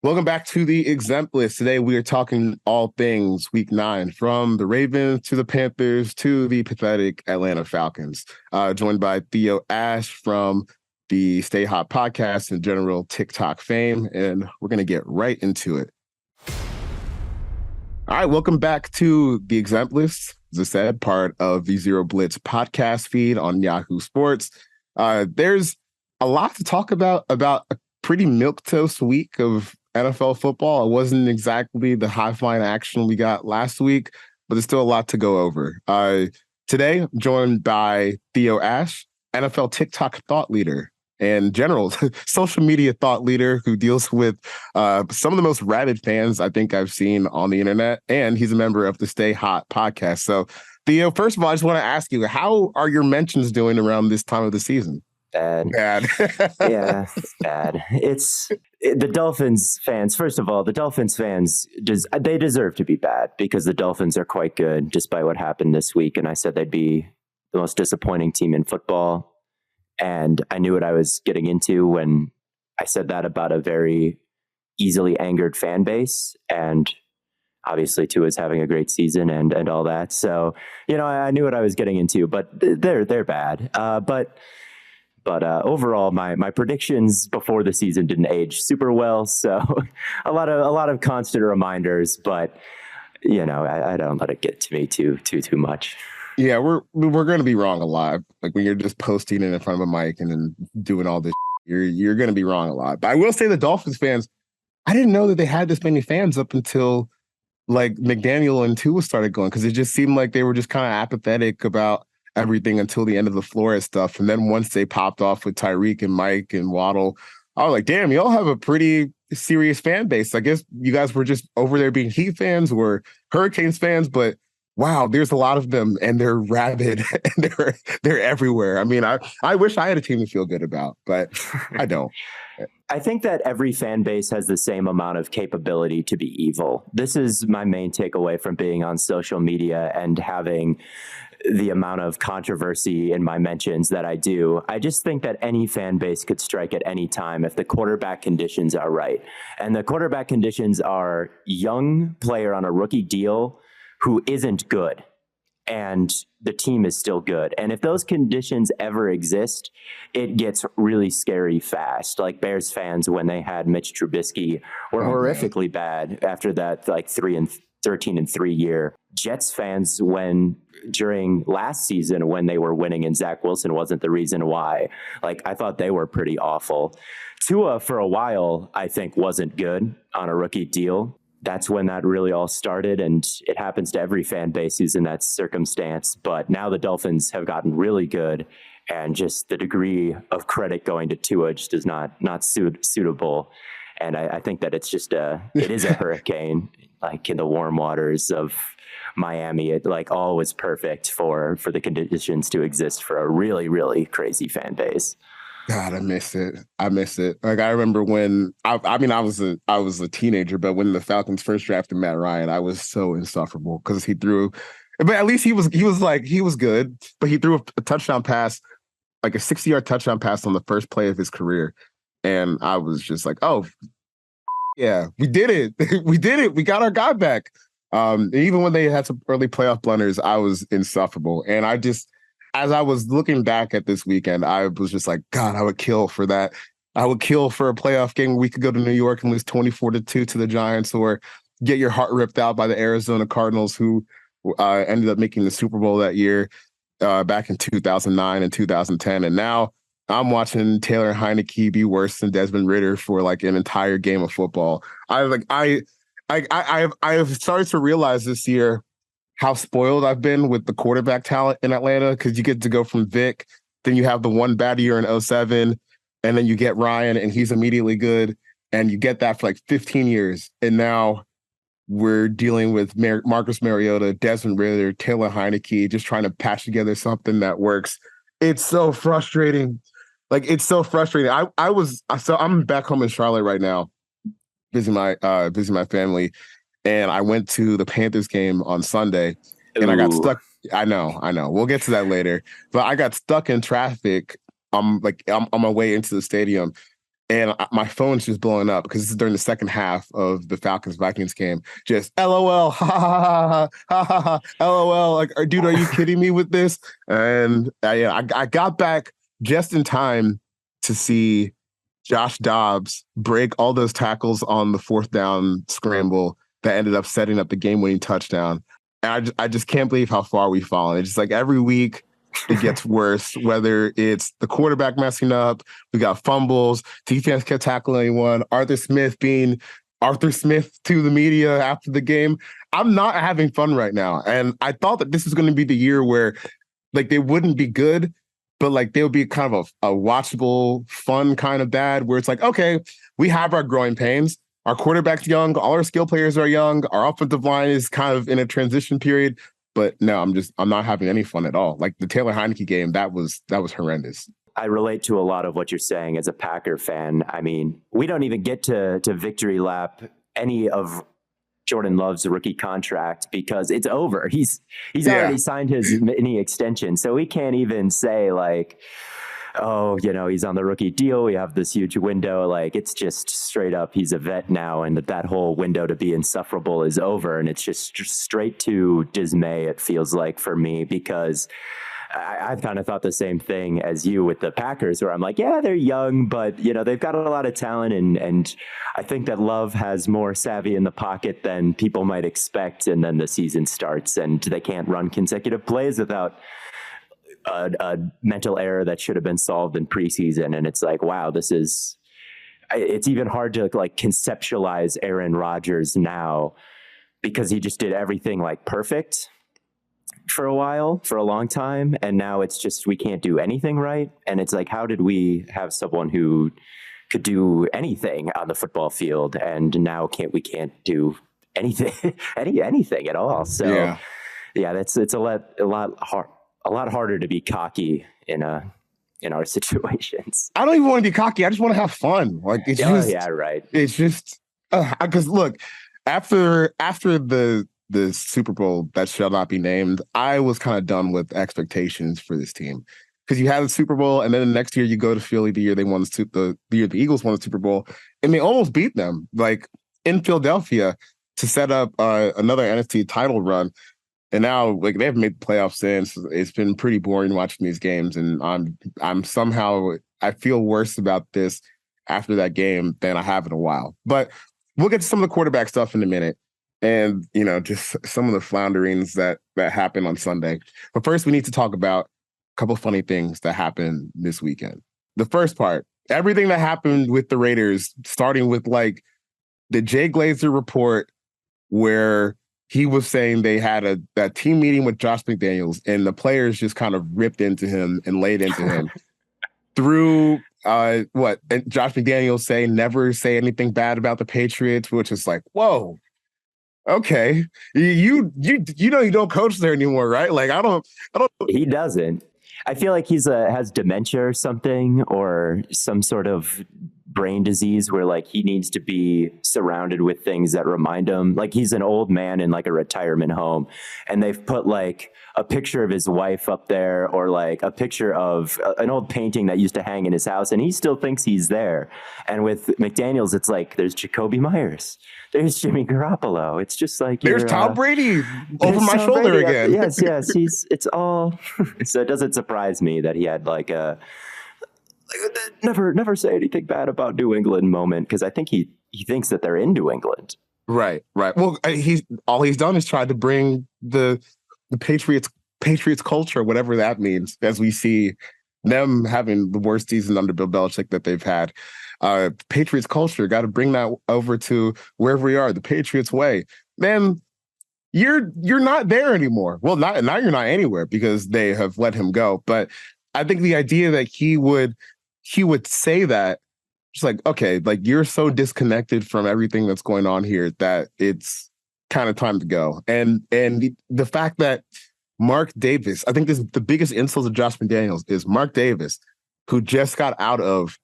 Welcome back to the Exempt List. Today we are talking all things Week 9, from the Ravens to the Panthers to the pathetic Atlanta Falcons. Joined by Theo Ash from the Stay Hot podcast and general TikTok fame, and we're going to get right into it. All right, welcome back to the Exempt List. As I said, part of the Zero Blitz podcast feed on Yahoo Sports. There's a lot to talk about a pretty milquetoast week of NFL football. It wasn't exactly the high-flying action we got last week, but there's still a lot to go over. Today, I'm joined by Theo Ash, NFL TikTok thought leader and general social media thought leader who deals with some of the most rabid fans I think I've seen on the internet, and he's a member of the Stay Hot podcast. So, Theo, first of all, I just want to ask you, how are your mentions doing around this time of the season? Bad. Yeah, it's bad. It's the Dolphins fans. First of all, the Dolphins fans, they deserve to be bad because the Dolphins are quite good despite what happened this week. And I said they'd be the most disappointing team in football. And I knew what I was getting into when I said that about a very easily angered fan base. And obviously Tua's having a great season and all that. So, I knew what I was getting into, but they're bad. But overall, my predictions before the season didn't age super well. So a lot of constant reminders, but I don't let it get to me too much. Yeah, we're going to be wrong a lot. Like when you're just posting it in front of a mic and then doing all this, you're going to be wrong a lot. But I will say the Dolphins fans, I didn't know that they had this many fans up until like McDaniel and Tua started going, because it just seemed like they were just kind of apathetic about everything until the end of the Flores stuff. And then once they popped off with Tyreek and Mike and Waddle, I was like, damn, y'all have a pretty serious fan base. I guess you guys were just over there being Heat fans or Hurricanes fans, but wow, there's a lot of them and they're rabid and they're everywhere. I mean, I wish I had a team to feel good about, but I don't. I think that every fan base has the same amount of capability to be evil. This is my main takeaway from being on social media and having the amount of controversy in my mentions that I do. I just think that any fan base could strike at any time if the quarterback conditions are right. And the quarterback conditions are young player on a rookie deal who isn't good, and the team is still good. And if those conditions ever exist, it gets really scary fast. Like Bears fans, when they had Mitch Trubisky, were horrifically bad after that, like 13-3 year. Jets fans, when during last season when they were winning and Zach Wilson wasn't the reason why, like I thought they were pretty awful. Tua for a while, I think, wasn't good on a rookie deal. That's when that really all started, and it happens to every fan base who's in that circumstance. But now the Dolphins have gotten really good, and just the degree of credit going to Tua just is not suitable. And I think that it is a hurricane, like in the warm waters of Miami. It like all was perfect for the conditions to exist for a really, really crazy fan base. God, I miss it. Like I remember when I was a teenager, but when the Falcons first drafted Matt Ryan, I was so insufferable because he threw, but at least he was good, but he threw a touchdown pass, like a 60-yard touchdown pass on the first play of his career. And I was just like, oh, yeah, we did it. We did it. We got our guy back. Even when they had some early playoff blunders, I was insufferable. And as I was looking back at this weekend, I was just like, God, I would kill for that. I would kill for a playoff game where we could go to New York and lose 24-2 to the Giants, or get your heart ripped out by the Arizona Cardinals, who ended up making the Super Bowl that year back in 2009 and 2010. And now I'm watching Taylor Heineke be worse than Desmond Ridder for like an entire game of football. I have started to realize this year how spoiled I've been with the quarterback talent in Atlanta, because you get to go from Vic, then you have the one bad year in 2007, and then you get Ryan and he's immediately good, and you get that for like 15 years. And now we're dealing with Marcus Mariota, Desmond Ridder, Taylor Heineke, just trying to patch together something that works. It's so frustrating. Like, it's so frustrating. I'm back home in Charlotte right now, visiting my family. And I went to the Panthers game on Sunday, and I got stuck. I know. We'll get to that later. But I got stuck in traffic. I'm on my way into the stadium, And my phone's just blowing up because this is during the second half of the Falcons Vikings game. Just LOL, ha ha ha ha ha, LOL. Like, dude, are you kidding me with this? And I got back just in time to see Josh Dobbs break all those tackles on the fourth down scramble that ended up setting up the game-winning touchdown. And I just can't believe how far we've fallen. It's just like every week it gets worse, whether it's the quarterback messing up, we got fumbles, defense can't tackle anyone, Arthur Smith being Arthur Smith to the media after the game. I'm not having fun right now. And I thought that this was going to be the year where like they wouldn't be good, but like they'll be kind of a watchable, fun kind of bad, where it's like, okay, we have our growing pains. Our quarterback's young, all our skill players are young, our offensive line is kind of in a transition period. But no, I'm not having any fun at all. Like the Taylor Heineke game, that was horrendous. I relate to a lot of what you're saying as a Packer fan. I mean, we don't even get to victory lap any of Jordan Love's rookie contract because it's over. He's already signed his mini extension. So we can't even say like, oh, he's on the rookie deal. We have this huge window. Like it's just straight up, he's a vet now. And that whole window to be insufferable is over. And it's just straight to dismay, it feels like for me, because I've kind of thought the same thing as you with the Packers, where I'm like, yeah, they're young, but they've got a lot of talent. And I think that Love has more savvy in the pocket than people might expect. And then the season starts and they can't run consecutive plays without a mental error that should have been solved in preseason. And it's like, wow, it's even hard to like conceptualize Aaron Rodgers now because he just did everything like perfect for a long time. And now it's just, we can't do anything right. And it's like, how did we have someone who could do anything on the football field and now we can't do anything, anything at all. So it's a lot harder to be cocky in our situations. I don't even want to be cocky. I just want to have fun. Like it's right. It's just because look, after the Super Bowl that shall not be named, I was kind of done with expectations for this team because you had the Super Bowl and then the next year you go to Philly, the year they won the year the Eagles won the Super Bowl, and they almost beat them like in Philadelphia to set up another NFC title run. And now, like they haven't made the playoffs since. It's been pretty boring watching these games, and I'm somehow I feel worse about this after that game than I have in a while. But we'll get to some of the quarterback stuff in a minute, and just some of the flounderings that happened on Sunday. But first, we need to talk about a couple funny things that happened this weekend. The first part, everything that happened with the Raiders, starting with like the Jay Glazer report, where he was saying they had that team meeting with Josh McDaniels and the players just kind of ripped into him and laid into him through and Josh McDaniels saying never say anything bad about the Patriots, which is like, whoa, okay. You don't coach there anymore, right? Like I don't. He doesn't. I feel like he's has dementia or something, or some sort of brain disease where like he needs to be surrounded with things that remind him like he's an old man in like a retirement home, and they've put like a picture of his wife up there or like a picture of an old painting that used to hang in his house, and he still thinks he's there. And with McDaniels, it's like there's Jacoby Myers, there's Jimmy Garoppolo. It's just like there's Tom Brady over my Tom shoulder Brady. again. Yes, it's all. So it doesn't surprise me that he had like a never say anything bad about New England moment, because I think he thinks that they're in New England. Right. Well, he's done is tried to bring the Patriots culture, whatever that means, as we see them having the worst season under Bill Belichick that they've had. Patriots culture, got to bring that over to wherever we are, the Patriots way. Man, you're not there anymore. Well, now you're not anywhere because they have let him go. But I think the idea that he would say that, just like, okay, like you're so disconnected from everything that's going on here that it's kind of time to go. And the fact that Mark Davis, I think this is the biggest insult of Josh McDaniels, is Mark Davis, who just got out of,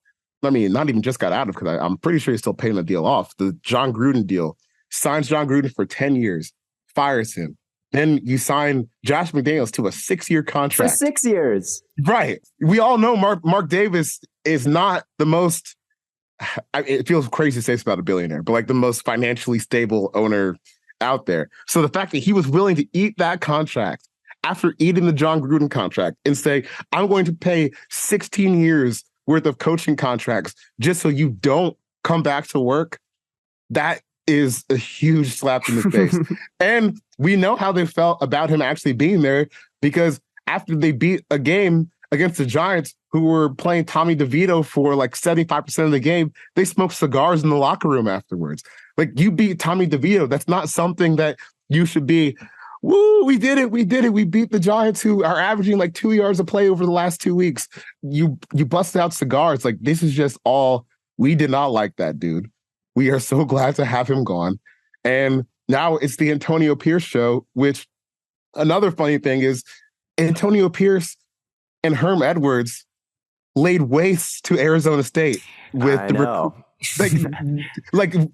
not even just got out of, because I'm pretty sure he's still paying the deal off, the John Gruden deal, signs John Gruden for 10 years, fires him. Then you sign Josh McDaniels to a 6-year contract. For 6 years. Right. We all know Mark Davis is not the most it feels crazy to say this about a billionaire, but like the most financially stable owner out there. So the fact that he was willing to eat that contract after eating the John Gruden contract and say, I'm going to pay 16 years worth of coaching contracts just so you don't come back to work, that is a huge slap in the face. And we know how they felt about him actually being there, because after they beat a game against the Giants, who were playing Tommy DeVito for like 75% of the game, they smoked cigars in the locker room afterwards. Like, you beat Tommy DeVito. That's not something that you should be, woo, we did it. We did it. We beat the Giants, who are averaging like 2 yards a play over the last 2 weeks. You busted out cigars. Like, this is just all, we did not like that dude. We are so glad to have him gone. And now it's the Antonio Pierce show, which another funny thing is Antonio Pierce and Herm Edwards laid waste to Arizona State with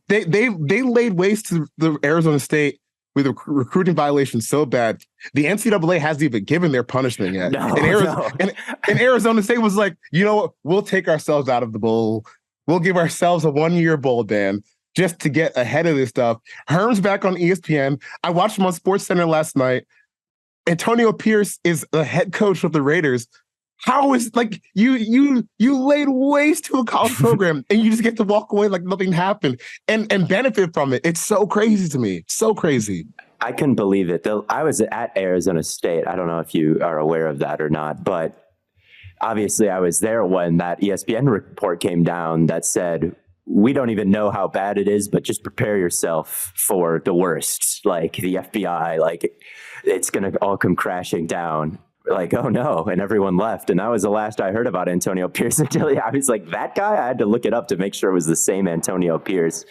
they laid waste to the Arizona State with recruiting violations so bad the NCAA hasn't even given their punishment yet. And Arizona State was like, you know what? We'll take ourselves out of the bowl. We'll give ourselves a 1-year bowl ban just to get ahead of this stuff. Herm's back on ESPN. I watched him on SportsCenter last night. Antonio Pierce is the head coach of the Raiders. How is, like, you laid waste to a college program and you just get to walk away like nothing happened and benefit from it? It's so crazy to me. So crazy. I couldn't believe it. I was at Arizona State. I don't know if you are aware of that or not, but obviously I was there when that ESPN report came down that said, we don't even know how bad it is, but just prepare yourself for the worst. Like the FBI, like it's going to all come crashing down. Like, oh no. And everyone left. And that was the last I heard about Antonio Pierce until I was like, that guy, I had to look it up to make sure it was the same Antonio Pierce.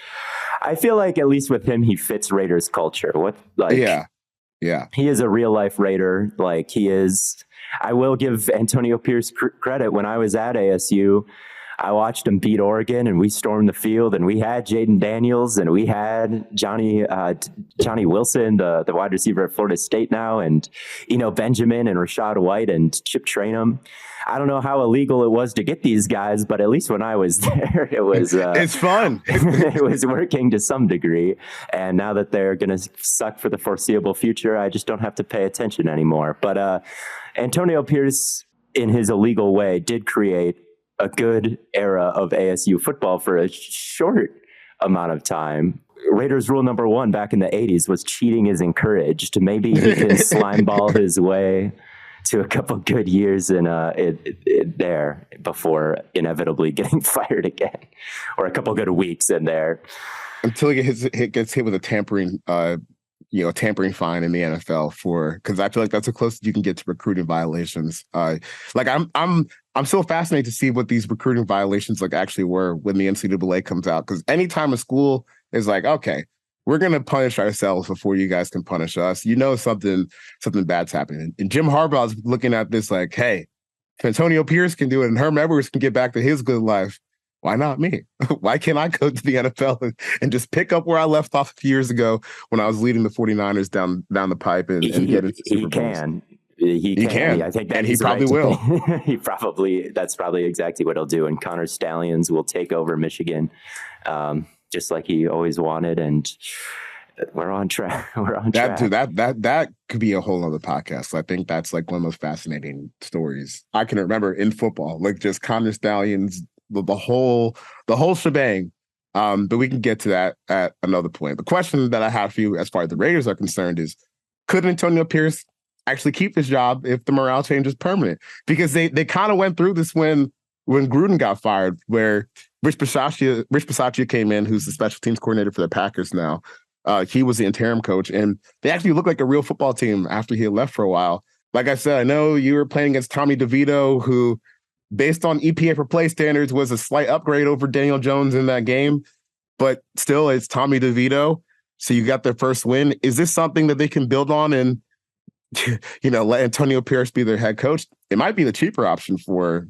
I feel like at least with him, he fits Raiders culture. Yeah. He is a real life Raider. Like he is. I will give Antonio Pierce credit. When I was at ASU, I watched him beat Oregon and we stormed the field and we had Jaden Daniels and we had Johnny Wilson, the wide receiver at Florida State now, and Benjamin and Rashad White and Chip Trainum. I don't know how illegal it was to get these guys, but at least when I was there, it was it's fun. It was working to some degree. And now that they're going to suck for the foreseeable future, I just don't have to pay attention anymore. But Antonio Pierce, in his illegal way, did create a good era of ASU football for a short amount of time. Raiders rule number 1 back in the 80s was cheating is encouraged. Maybe he can slime ball his way to a couple good years in there before inevitably getting fired again, or a couple good weeks in there. Until he gets hit with a tampering fine in the NFL because I feel like that's the closest you can get to recruiting violations. I'm so fascinated to see what these recruiting violations actually were when the NCAA comes out. Because anytime a school is like, okay, we're going to punish ourselves before you guys can punish us, something bad's happening. And Jim Harbaugh's looking at this like, hey, if Antonio Pierce can do it and Herm Edwards can get back to his good life, why not me? Why can't I go to the NFL and just pick up where I left off a few years ago when I was leading the 49ers down the pipe and get into Super Bowls? He can. I think that and he probably will. That's probably exactly what he'll do. And Connor Stallions will take over Michigan, just like he always wanted. And we're on track. That could be a whole other podcast. I think that's one of the most fascinating stories I can remember in football. Just Connor Stallions, the whole shebang. But we can get to that at another point. The question that I have for you as far as the Raiders are concerned is, could Antonio Pierce actually keep his job if the morale change is permanent? Because they kind of went through this when Gruden got fired, where Rich Bisaccia came in, who's the special teams coordinator for the Packers now. He was the interim coach, and they actually looked like a real football team after he had left for a while. Like I said, I know you were playing against Tommy DeVito, who, based on EPA per play standards, was a slight upgrade over Daniel Jones in that game, but still it's Tommy DeVito. So you got their first win. Is this something that they can build on and let Antonio Pierce be their head coach? It might be the cheaper option for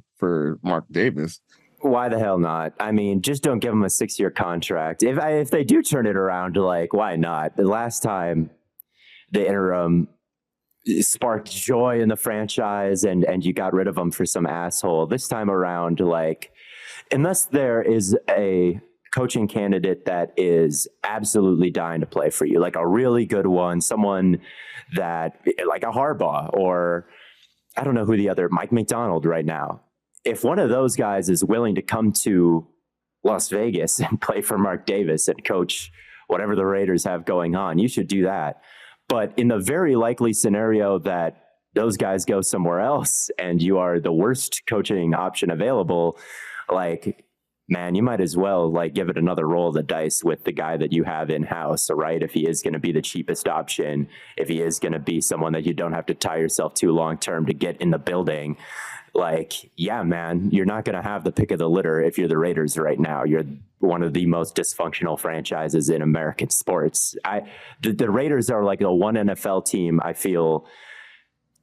Mark Davis. Why the hell not? I mean, just don't give him a 6-year contract. If they do turn it around, why not? The last time the interim sparked joy in the franchise and you got rid of him for some asshole. This time around, unless there is a coaching candidate that is absolutely dying to play for you, like a really good one, someone that like a Harbaugh, or I don't know who the other, Mike McDonald right now. If one of those guys is willing to come to Las Vegas and play for Mark Davis and coach whatever the Raiders have going on, you should do that. But in the very likely scenario that those guys go somewhere else and you are the worst coaching option available, like, man, you might as well like give it another roll of the dice with the guy that you have in-house, right? If he is going to be the cheapest option, if he is going to be someone that you don't have to tie yourself to long-term to get in the building, like, yeah, man, you're not going to have the pick of the litter if you're the Raiders right now. You're one of the most dysfunctional franchises in American sports. The Raiders are like the one NFL team I feel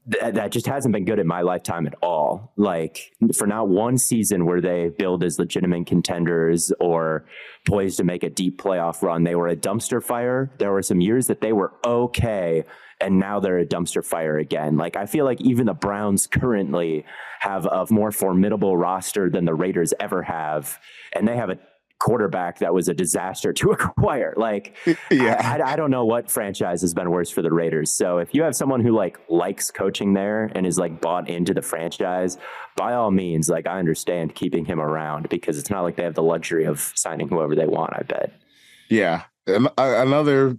that just hasn't been good in my lifetime at all. Like, for not one season where they build as legitimate contenders or poised to make a deep playoff run. They were a dumpster fire. There were some years that they were okay, and now they're a dumpster fire again. Like, I feel like even the Browns currently have a more formidable roster than the Raiders ever have, and they have a quarterback that was a disaster to acquire. Like, yeah. I don't know what franchise has been worse for the Raiders. So if you have someone who like likes coaching there and is like bought into the franchise, by all means, like, I understand keeping him around, because it's not like they have the luxury of signing whoever they want, I bet. Yeah. Another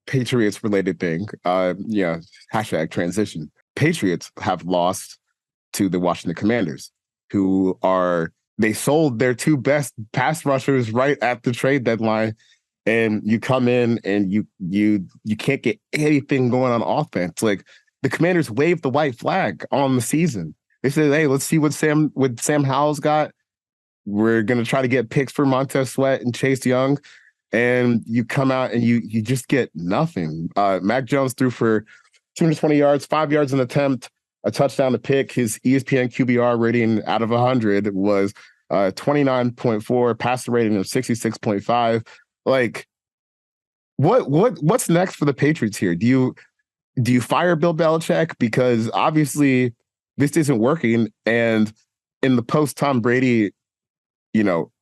Patriots related thing, hashtag transition. Patriots have lost to the Washington Commanders, who they sold their two best pass rushers right at the trade deadline, and you come in and you can't get anything going on offense. Like, the Commanders waved the white flag on the season. They said, "Hey, let's see what Sam Howell's got. We're gonna try to get picks for Montez Sweat and Chase Young," and you come out and you just get nothing. Mac Jones threw for 220 yards, 5 yards an attempt, a touchdown to pick. His ESPN QBR rating out of 100 was 29.4, passer rating of 66.5. Like, what's next for the Patriots here? Do you fire Bill Belichick? Because obviously this isn't working, and in the post Tom Brady,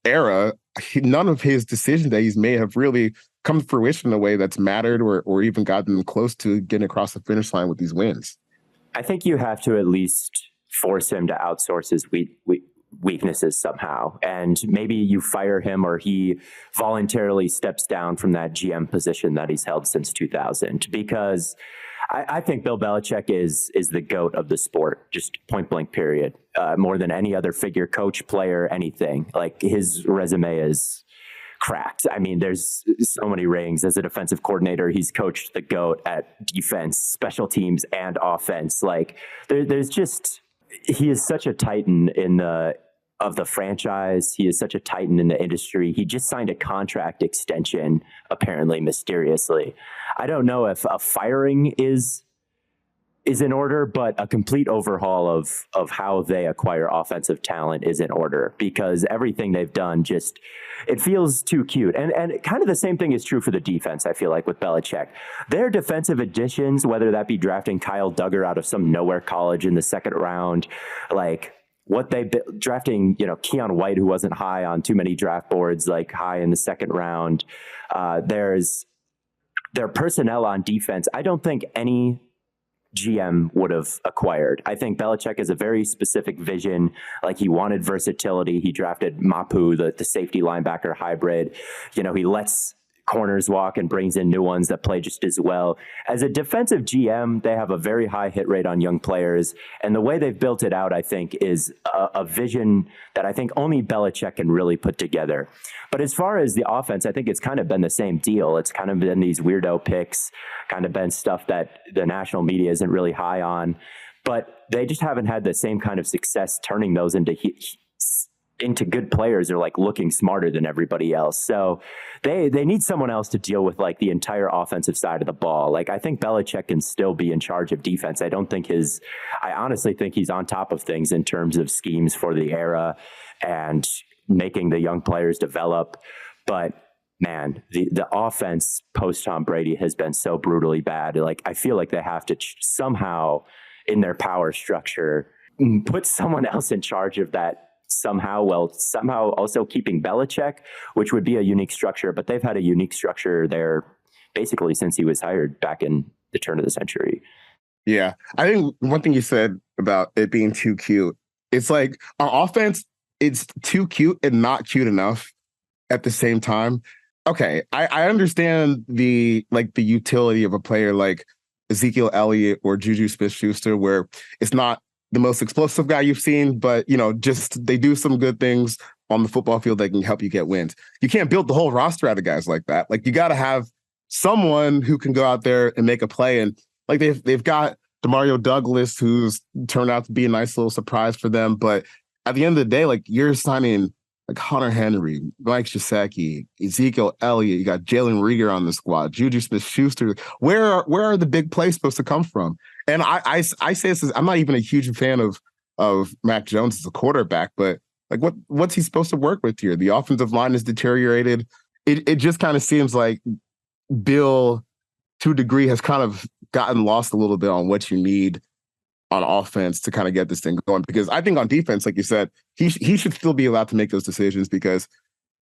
era, none of his decisions that he's made have really come to fruition in a way that's mattered or even gotten close to getting across the finish line with these wins. I think you have to at least force him to outsource his weaknesses somehow. And maybe you fire him, or he voluntarily steps down from that GM position that he's held since 2000. Because I think Bill Belichick is the GOAT of the sport, just point blank, period. More than any other figure, coach, player, anything. Like, his resume is cracked. I mean, there's so many rings. As a defensive coordinator, he's coached the GOAT at defense, special teams, and offense. Like, there's just, he is such a titan of the franchise. He is such a titan in the industry. He just signed a contract extension, apparently mysteriously. I don't know if a firing is in order, but a complete overhaul of how they acquire offensive talent is in order, because everything they've done just, it feels too cute. And kind of the same thing is true for the defense, I feel like, with Belichick. Their defensive additions, whether that be drafting Kyle Duggar out of some nowhere college in the second round, like what they drafting, Keon White, who wasn't high on too many draft boards, like high in the second round. There's their personnel on defense. I don't think any GM would have acquired. I think Belichick has a very specific vision. Like, he wanted versatility. He drafted Mapu, the safety linebacker hybrid. He lets corners walk and brings in new ones that play just as well. As a defensive GM, they have a very high hit rate on young players. And the way they've built it out, I think, is a vision that I think only Belichick can really put together. But as far as the offense, I think it's kind of been the same deal. It's kind of been these weirdo picks, kind of been stuff that the national media isn't really high on. But they just haven't had the same kind of success turning those into good players, or like looking smarter than everybody else. So they need someone else to deal with like the entire offensive side of the ball. Like, I think Belichick can still be in charge of defense. I honestly think he's on top of things in terms of schemes for the era and making the young players develop. But man, the offense post Tom Brady has been so brutally bad. Like, I feel like they have to somehow in their power structure put someone else in charge of that somehow, while somehow also keeping Belichick, which would be a unique structure. But they've had a unique structure there basically since he was hired back in the turn of the century. Yeah. I think one thing you said about it being too cute, it's like on offense, it's too cute and not cute enough at the same time. Okay, I understand the utility of a player like Ezekiel Elliott or Juju Smith-Schuster, where it's not the most explosive guy you've seen, but just they do some good things on the football field that can help you get wins. You can't build the whole roster out of guys like that. Like, you got to have someone who can go out there and make a play. And like they've got Demario Douglas, who's turned out to be a nice little surprise for them. But at the end of the day, like, you're signing like Hunter Henry, Mike Gesicki, Ezekiel Elliott. You got Jalen Reagor on the squad, Juju Smith-Schuster. Where are the big plays supposed to come from? And I say this, I'm not even a huge fan of Mac Jones as a quarterback, but like what's he supposed to work with here? The offensive line is deteriorated. It just kind of seems like Bill, to a degree, has kind of gotten lost a little bit on what you need on offense to kind of get this thing going. Because I think on defense, like you said, he should still be allowed to make those decisions because,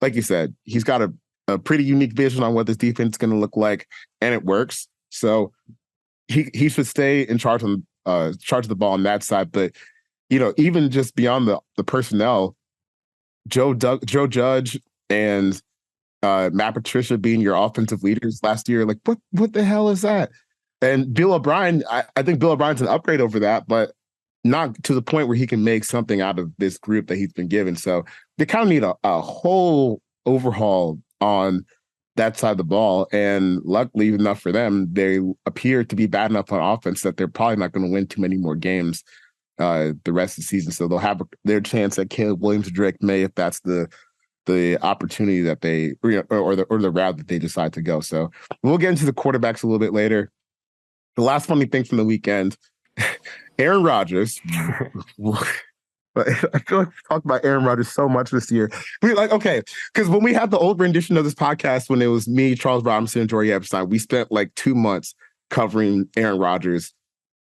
like you said, he's got a pretty unique vision on what this defense is going to look like, and it works. So he should stay in charge of the ball on that side. But even just beyond the personnel, Joe Judge and Matt Patricia being your offensive leaders last year, like what the hell is that? And Bill O'Brien, I think Bill O'Brien's an upgrade over that, but not to the point where he can make something out of this group that he's been given. So they kind of need a whole overhaul on that side of the ball. And luckily enough for them, they appear to be bad enough on offense that they're probably not going to win too many more games the rest of the season. So they'll have their chance at Caleb Williams or Drake May if that's the opportunity that they or the route that they decide to go. So we'll get into the quarterbacks a little bit later. The last funny thing from the weekend, Aaron Rodgers. I feel like we've talked about Aaron Rodgers so much this year. Okay, because when we had the old rendition of this podcast, when it was me, Charles Robinson, and Jory Epstein, we spent like 2 months covering Aaron Rodgers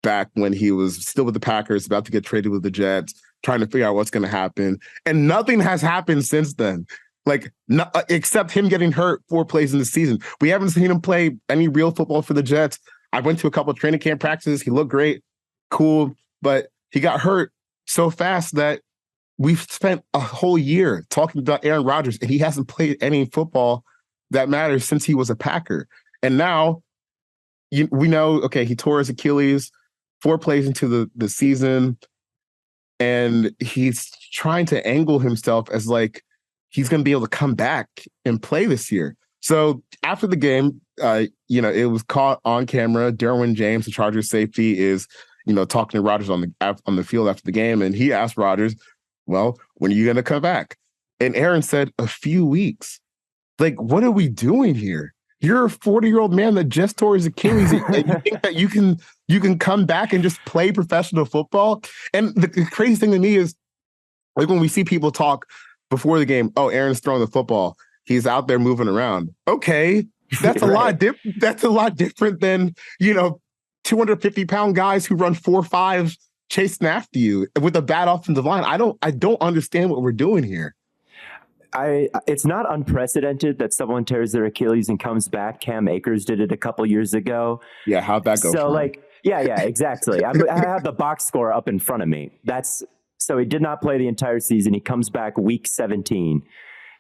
back when he was still with the Packers, about to get traded with the Jets, trying to figure out what's going to happen. And nothing has happened since then. Like, except him getting hurt 4 plays in the season. We haven't seen him play any real football for the Jets. I went to a couple of training camp practices. He looked great, cool, but he got hurt so fast that we've spent a whole year talking about Aaron Rodgers, and he hasn't played any football that matters since he was a Packer. And now we know, okay, he tore his Achilles 4 plays into the season, and he's trying to angle himself as like he's going to be able to come back and play this year. So after the game, it was caught on camera. Derwin James, the Chargers safety, is talking to Rodgers on the field after the game, and he asked Rodgers, "Well, when are you going to come back?" And Aaron said, "A few weeks." Like, what are we doing here? You're a 40-year-old man that just tore his Achilles, and you think that you can come back and just play professional football? And the crazy thing to me is, like, when we see people talk before the game, "Oh, Aaron's throwing the football. He's out there moving around." Okay, that's a lot. That's a lot different than 250-pound guys who run 4.5 chasing after you with a bad offensive line. I don't understand what we're doing here. It's not unprecedented that someone tears their Achilles and comes back. Cam Akers did it a couple years ago. Yeah, how'd that go? So yeah, exactly. I have the box score up in front of me. So he did not play the entire season. He comes back week 17.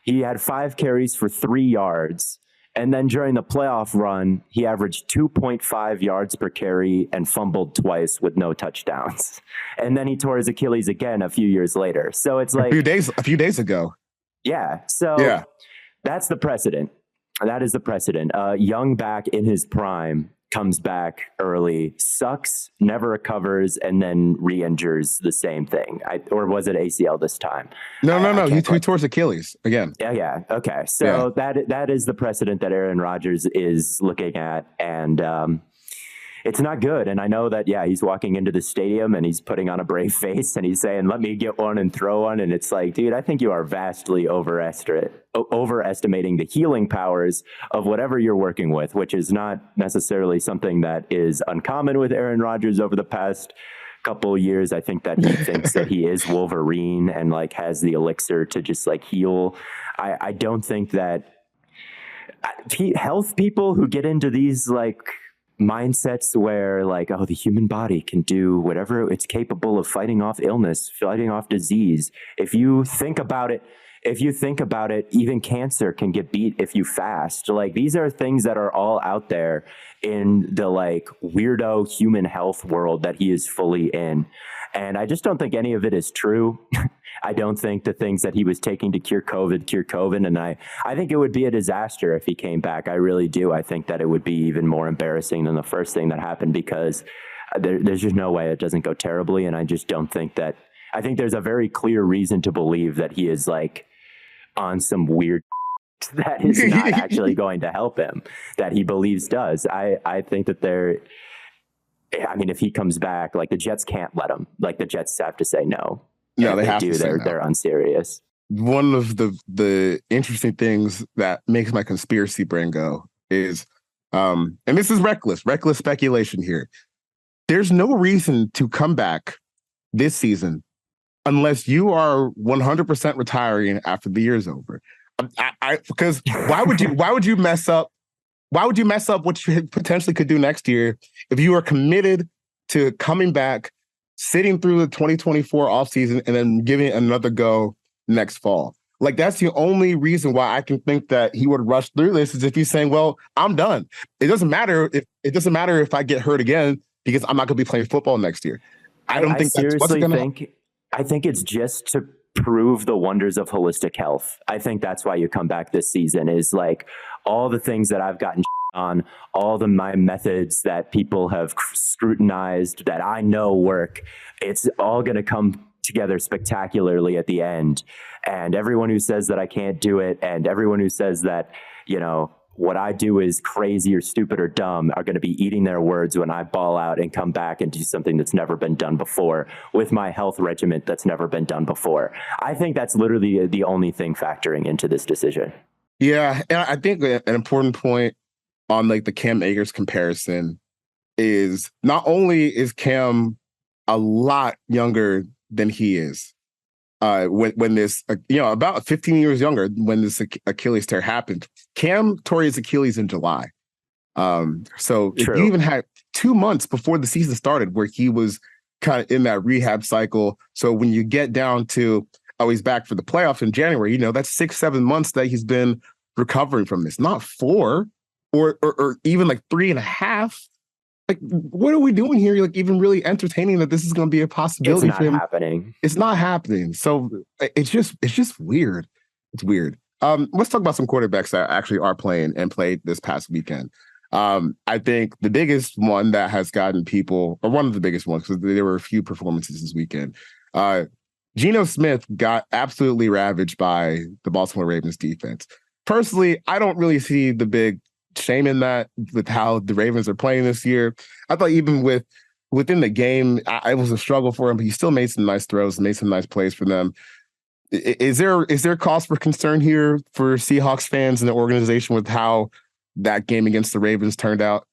He had 5 carries for 3 yards. And then during the playoff run, he averaged 2.5 yards per carry and fumbled twice with no touchdowns. And then he tore his Achilles again a few years later. So it's like a few days ago. Yeah. So that's the precedent. That is the precedent. Young back in his prime comes back early, sucks, never recovers, and then re-injures the same thing. Or was it ACL this time? No. He tore his Achilles again. Yeah. Okay. So that is the precedent that Aaron Rodgers is looking at. And it's not good. And I know that, he's walking into the stadium and he's putting on a brave face and he's saying, "Let me get one and throw one." And it's like, dude, I think you are vastly overestimating the healing powers of whatever you're working with, which is not necessarily something that is uncommon with Aaron Rodgers over the past couple of years. I think that he thinks that he is Wolverine and like has the elixir to just like heal. I don't think that health people who get into these like mindsets where like, oh, the human body can do whatever it's capable of, fighting off illness, fighting off disease. If you think about it, even cancer can get beat if you fast. Like, these are things that are all out there in the like weirdo human health world that he is fully in. And I just don't think any of it is true. I don't think the things that he was taking to cure COVID. And I think it would be a disaster if he came back. I really do. I think that it would be even more embarrassing than the first thing that happened, because there's just no way it doesn't go terribly. And I just don't think that, I think there's a very clear reason to believe that he is like on some weird that is not actually going to help him, that he believes does. I think that if he comes back, like the Jets can't let him. Like the Jets have to say no. Yeah, they have to say no. They're unserious. One of the interesting things that makes my conspiracy brain go is, and this is reckless speculation here. There's no reason to come back this season unless you are 100% retiring after the year's over. Because why would you mess up what you potentially could do next year if you are committed to coming back, sitting through the 2024 offseason, and then giving it another go next fall? Like, that's the only reason why I can think that he would rush through this, is if he's saying, well, I'm done. It doesn't matter if I get hurt again, because I'm not going to be playing football next year. I think it's just to prove the wonders of holistic health. I think that's why you come back this season, is like all the things that I've gotten on, all my methods that people have scrutinized that I know work. It's all going to come together spectacularly at the end. And everyone who says that I can't do it, and everyone who says that, what I do is crazy or stupid or dumb, are going to be eating their words when I ball out and come back and do something that's never been done before with my health regimen that's never been done before. I think that's literally the only thing factoring into this decision. Yeah. And I think an important point on like the Cam Akers comparison is, not only is Cam a lot younger than he is, when this, about 15 years younger when this Achilles tear happened. Cam tore his Achilles in July. So he even had 2 months before the season started where he was kind of in that rehab cycle. So when you get down to, he's back for the playoffs in January, that's 6-7 months that he's been recovering from this, not 4 or even like 3.5. Like, what are we doing here? Like, even really entertaining that this is going to be a possibility for him? It's not happening. So it's just weird. It's weird. Let's talk about some quarterbacks that actually are playing and played this past weekend. I think the biggest one that has gotten people, or one of the biggest ones, because there were a few performances this weekend. Geno Smith got absolutely ravaged by the Baltimore Ravens defense. Personally, I don't really see the big shame in that with how the Ravens are playing this year. I thought even within the game, it was a struggle for him, but he still made some nice throws, made some nice plays for them. Is there cause for concern here for Seahawks fans and the organization with how that game against the Ravens turned out?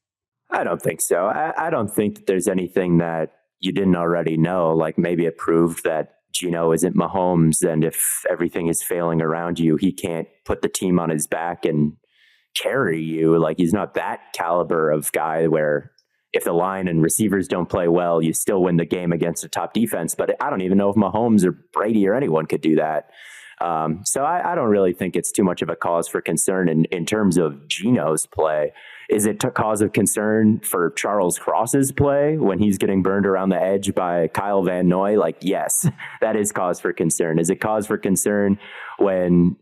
I don't think so. I don't think that there's anything that you didn't already know. Like, maybe it proved that Geno isn't Mahomes, and if everything is failing around you, he can't put the team on his back and carry you. Like, he's not that caliber of guy where if the line and receivers don't play well, you still win the game against a top defense. But I don't even know if Mahomes or Brady or anyone could do that. So I don't really think it's too much of a cause for concern in terms of Geno's play. Is it a cause of concern for Charles Cross's play when he's getting burned around the edge by Kyle Van Noy? Like, yes, that is cause for concern. Is it cause for concern when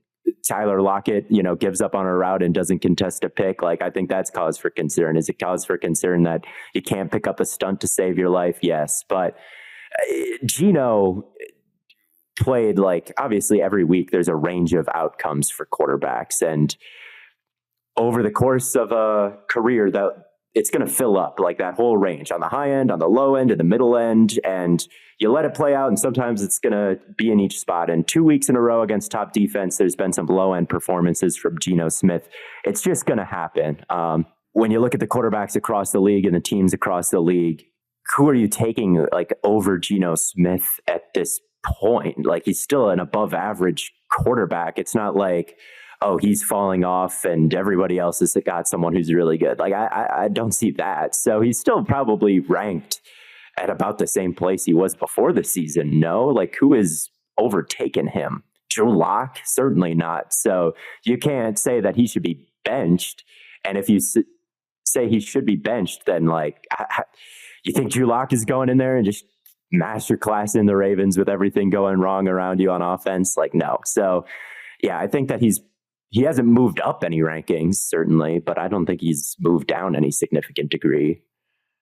Tyler Lockett, gives up on a route and doesn't contest a pick? Like, I think that's cause for concern. Is it cause for concern that you can't pick up a stunt to save your life? Yes. But Geno played, like, obviously every week there's a range of outcomes for quarterbacks. And over the course of a career, that it's going to fill up, like, that whole range on the high end, on the low end, and the middle end. And you let it play out, and sometimes it's going to be in each spot. And 2 weeks in a row against top defense, there's been some low-end performances from Geno Smith. It's just going to happen. When you look at the quarterbacks across the league and the teams across the league, who are you taking like over Geno Smith at this point? Like, he's still an above average quarterback. It's not like, oh, he's falling off and everybody else has got someone who's really good. Like, I don't see that. So he's still probably ranked at about the same place he was before the season. No, like, who has overtaken him? Drew Lock? Certainly not. So you can't say that he should be benched. And if you say he should be benched, then like, you think Drew Lock is going in there and just masterclass in the Ravens with everything going wrong around you on offense? Like, no. So yeah, I think that he hasn't moved up any rankings, certainly, but I don't think he's moved down any significant degree.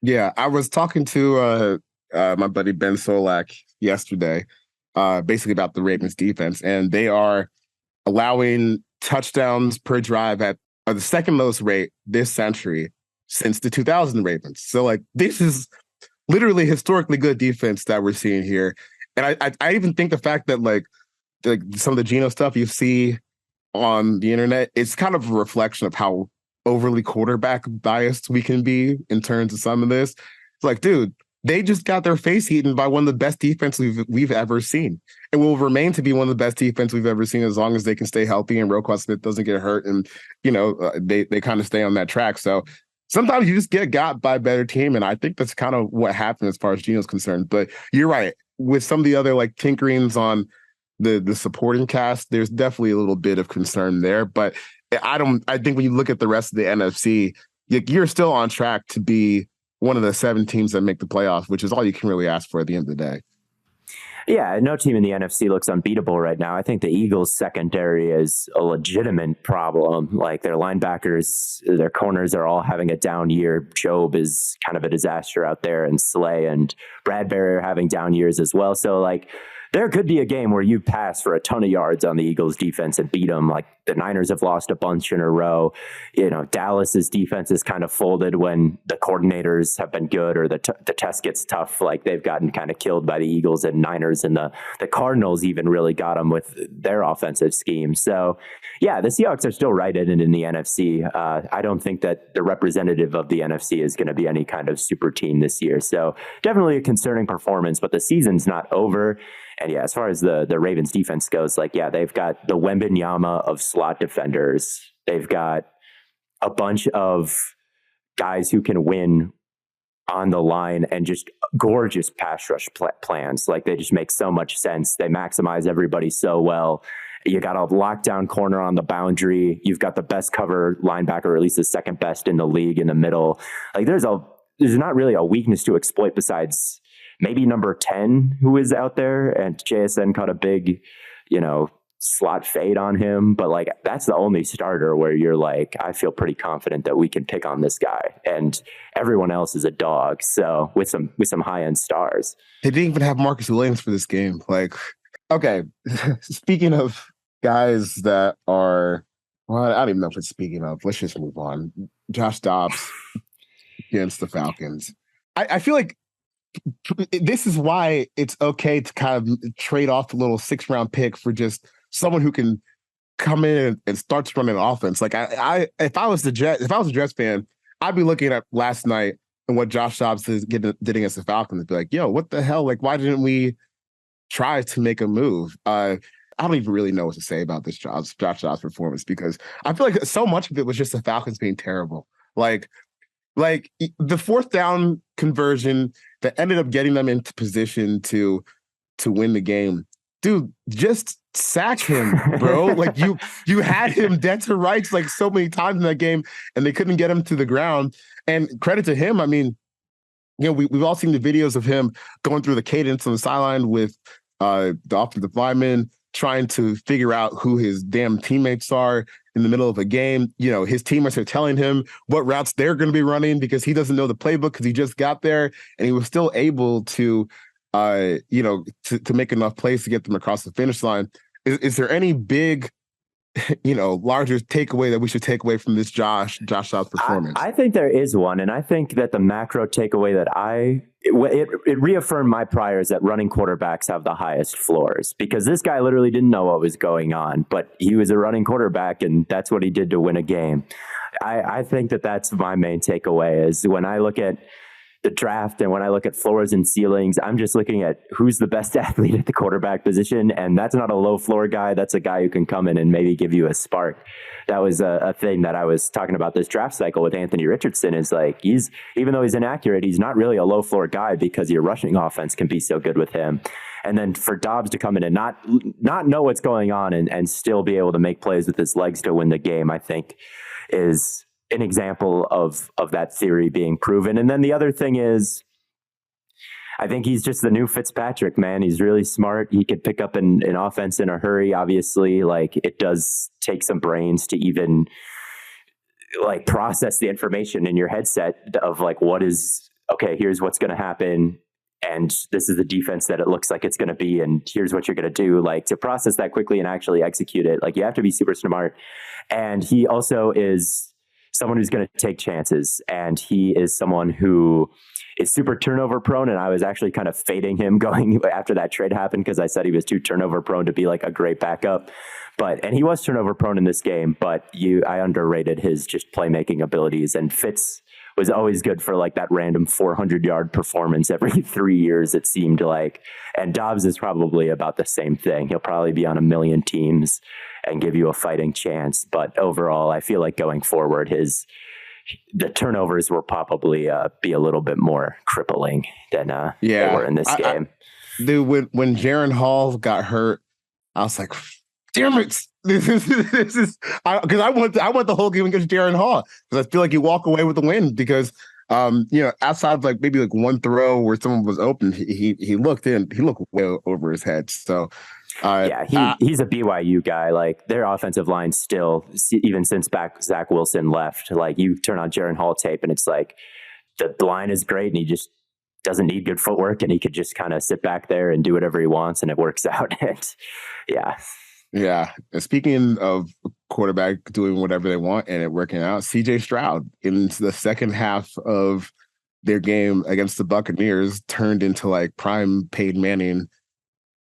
Yeah, I was talking to my buddy Ben Solak yesterday, basically about the Ravens defense, and they are allowing touchdowns per drive at the second lowest rate this century since the 2000 Ravens. So like, this is literally historically good defense that we're seeing here. And I even think the fact that like some of the Geno stuff you see on the internet, it's kind of a reflection of how overly quarterback biased we can be in terms of some of this. It's like, dude, they just got their face eaten by one of the best defense we've ever seen. It will remain to be one of the best defense we've ever seen as long as they can stay healthy and Roquan Smith doesn't get hurt and, they kind of stay on that track. So sometimes you just get got by a better team, and I think that's kind of what happened as far as Geno's concerned. But you're right. With some of the other like tinkerings on the supporting cast, there's definitely a little bit of concern there. But I think when you look at the rest of the NFC, you're still on track to be one of the 7 teams that make the playoffs, which is all you can really ask for at the end of the day. Yeah, no team in the NFC looks unbeatable right now. I think the Eagles' secondary is a legitimate problem. Like, their linebackers, their corners are all having a down year. Job is kind of a disaster out there, and Slay and Bradbury are having down years as well. So, like, there could be a game where you pass for a ton of yards on the Eagles defense and beat them. Like, the Niners have lost a bunch in a row. Dallas's defense is kind of folded when the coordinators have been good or the test gets tough. Like, they've gotten kind of killed by the Eagles and Niners, and the Cardinals even really got them with their offensive scheme. So yeah, the Seahawks are still right in the NFC. I don't think that the representative of the NFC is going to be any kind of super team this year. So definitely a concerning performance, but the season's not over. And yeah, as far as the Ravens defense goes, like, yeah, they've got the Wembenyama of slot defenders. They've got a bunch of guys who can win on the line and just gorgeous pass rush plans. Like, they just make so much sense. They maximize everybody so well. You got a lockdown corner on the boundary. You've got the best cover linebacker, or at least the second best in the league in the middle. Like, there's not really a weakness to exploit besides maybe number 10 who is out there, and JSN caught a big, slot fade on him. But like, that's the only starter where you're like, I feel pretty confident that we can pick on this guy, and everyone else is a dog. So with some high end stars. They didn't even have Marcus Williams for this game. Like, okay, speaking of guys that are, well, I don't even know if it's speaking of. Let's just move on. Josh Dobbs against the Falcons. I feel like this is why it's okay to kind of trade off a little 6th-round pick for just someone who can come in and start running an offense. Like, if I was a Jets fan, I'd be looking at last night and what Josh Dobbs did against the Falcons and be like, yo, what the hell? Like, why didn't we try to make a move? I don't even really know what to say about this Josh Dobbs performance, because I feel like so much of it was just the Falcons being terrible. Like the 4th down conversion that ended up getting them into position to win the game. Dude, just sack him, bro. Like, you had him dead to rights like so many times in that game, and they couldn't get him to the ground. And credit to him. I mean, we've all seen the videos of him going through the cadence on the sideline with the offensive lineman, trying to figure out who his damn teammates are in the middle of a game. His teammates are telling him what routes they're going to be running because he doesn't know the playbook because he just got there, and he was still able to, to make enough plays to get them across the finish line. Is there any big, larger takeaway that we should take away from this Josh Dobbs performance? I think there is one, and I think that the macro takeaway that it reaffirmed my priors that running quarterbacks have the highest floors, because this guy literally didn't know what was going on, but he was a running quarterback, and that's what he did to win a game. I think that that's my main takeaway is when I look at the draft and when I look at floors and ceilings, I'm just looking at who's the best athlete at the quarterback position. And that's not a low floor guy. That's a guy who can come in and maybe give you a spark. That was a thing that I was talking about this draft cycle with Anthony Richardson, is like, even though he's inaccurate, he's not really a low floor guy because your rushing offense can be so good with him. And then for Dobbs to come in and not know what's going on and still be able to make plays with his legs to win the game, I think is an example of that theory being proven. And then the other thing is, I think he's just the new Fitzpatrick, man. He's really smart. He could pick up an offense in a hurry. Obviously, like, it does take some brains to even like process the information in your headset of like, here's what's going to happen. And this is the defense that it looks like it's going to be. And here's what you're going to do. Like, to process that quickly and actually execute it, like, you have to be super smart. And he also is someone who's going to take chances. And he is someone who is super turnover prone. And I was actually kind of fading him going after that trade happened, because I said he was too turnover prone to be like a great backup. And he was turnover prone in this game, but I underrated his just playmaking abilities. And Fitz was always good for like that random 400-yard performance every 3 years, it seemed like. And Dobbs is probably about the same thing. He'll probably be on a million teams and give you a fighting chance. But overall, I feel like going forward, the turnovers will probably be a little bit more crippling than they were in this game. Dude, when Jaren Hall got hurt, I was like, damn it. This is because I want the whole game against Jaren Hall, because I feel like you walk away with the win, because outside of like maybe like one throw where someone was open, he looked way over his head. So he's a BYU guy. Like, their offensive line still, even since Zach Wilson left, like, you turn on Jaren Hall tape and it's like the line is great and he just doesn't need good footwork and he could just kind of sit back there and do whatever he wants and it works out. And yeah. And speaking of quarterback doing whatever they want and it working out, CJ Stroud in the second half of their game against the Buccaneers turned into like prime Peyton Manning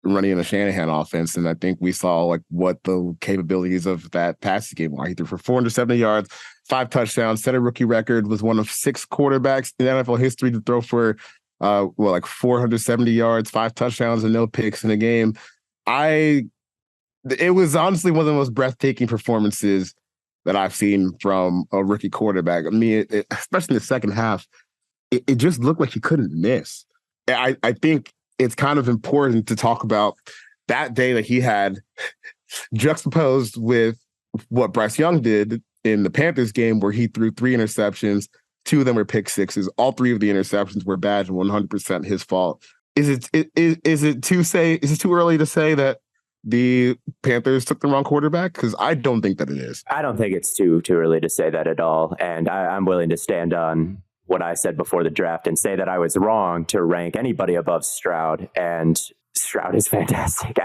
running in a Shanahan offense. And I think we saw like what the capabilities of that passing game are. He threw for 470 yards, 5 touchdowns, set a rookie record, was one of 6 quarterbacks in NFL history to throw for 470 yards, 5 touchdowns, and no picks in a game. It was honestly one of the most breathtaking performances that I've seen from a rookie quarterback. I mean, especially in the second half, it just looked like he couldn't miss. I think it's kind of important to talk about that day that he had juxtaposed with what Bryce Young did in the Panthers game, where he threw 3 interceptions. 2 of them were pick sixes. All 3 of the interceptions were bad and 100% his fault. Is it too early to say that the Panthers took the wrong quarterback? Because I don't think that it is. I don't think it's too early to say that at all. And I'm willing to stand on what I said before the draft and say that I was wrong to rank anybody above Stroud. And Stroud is fantastic.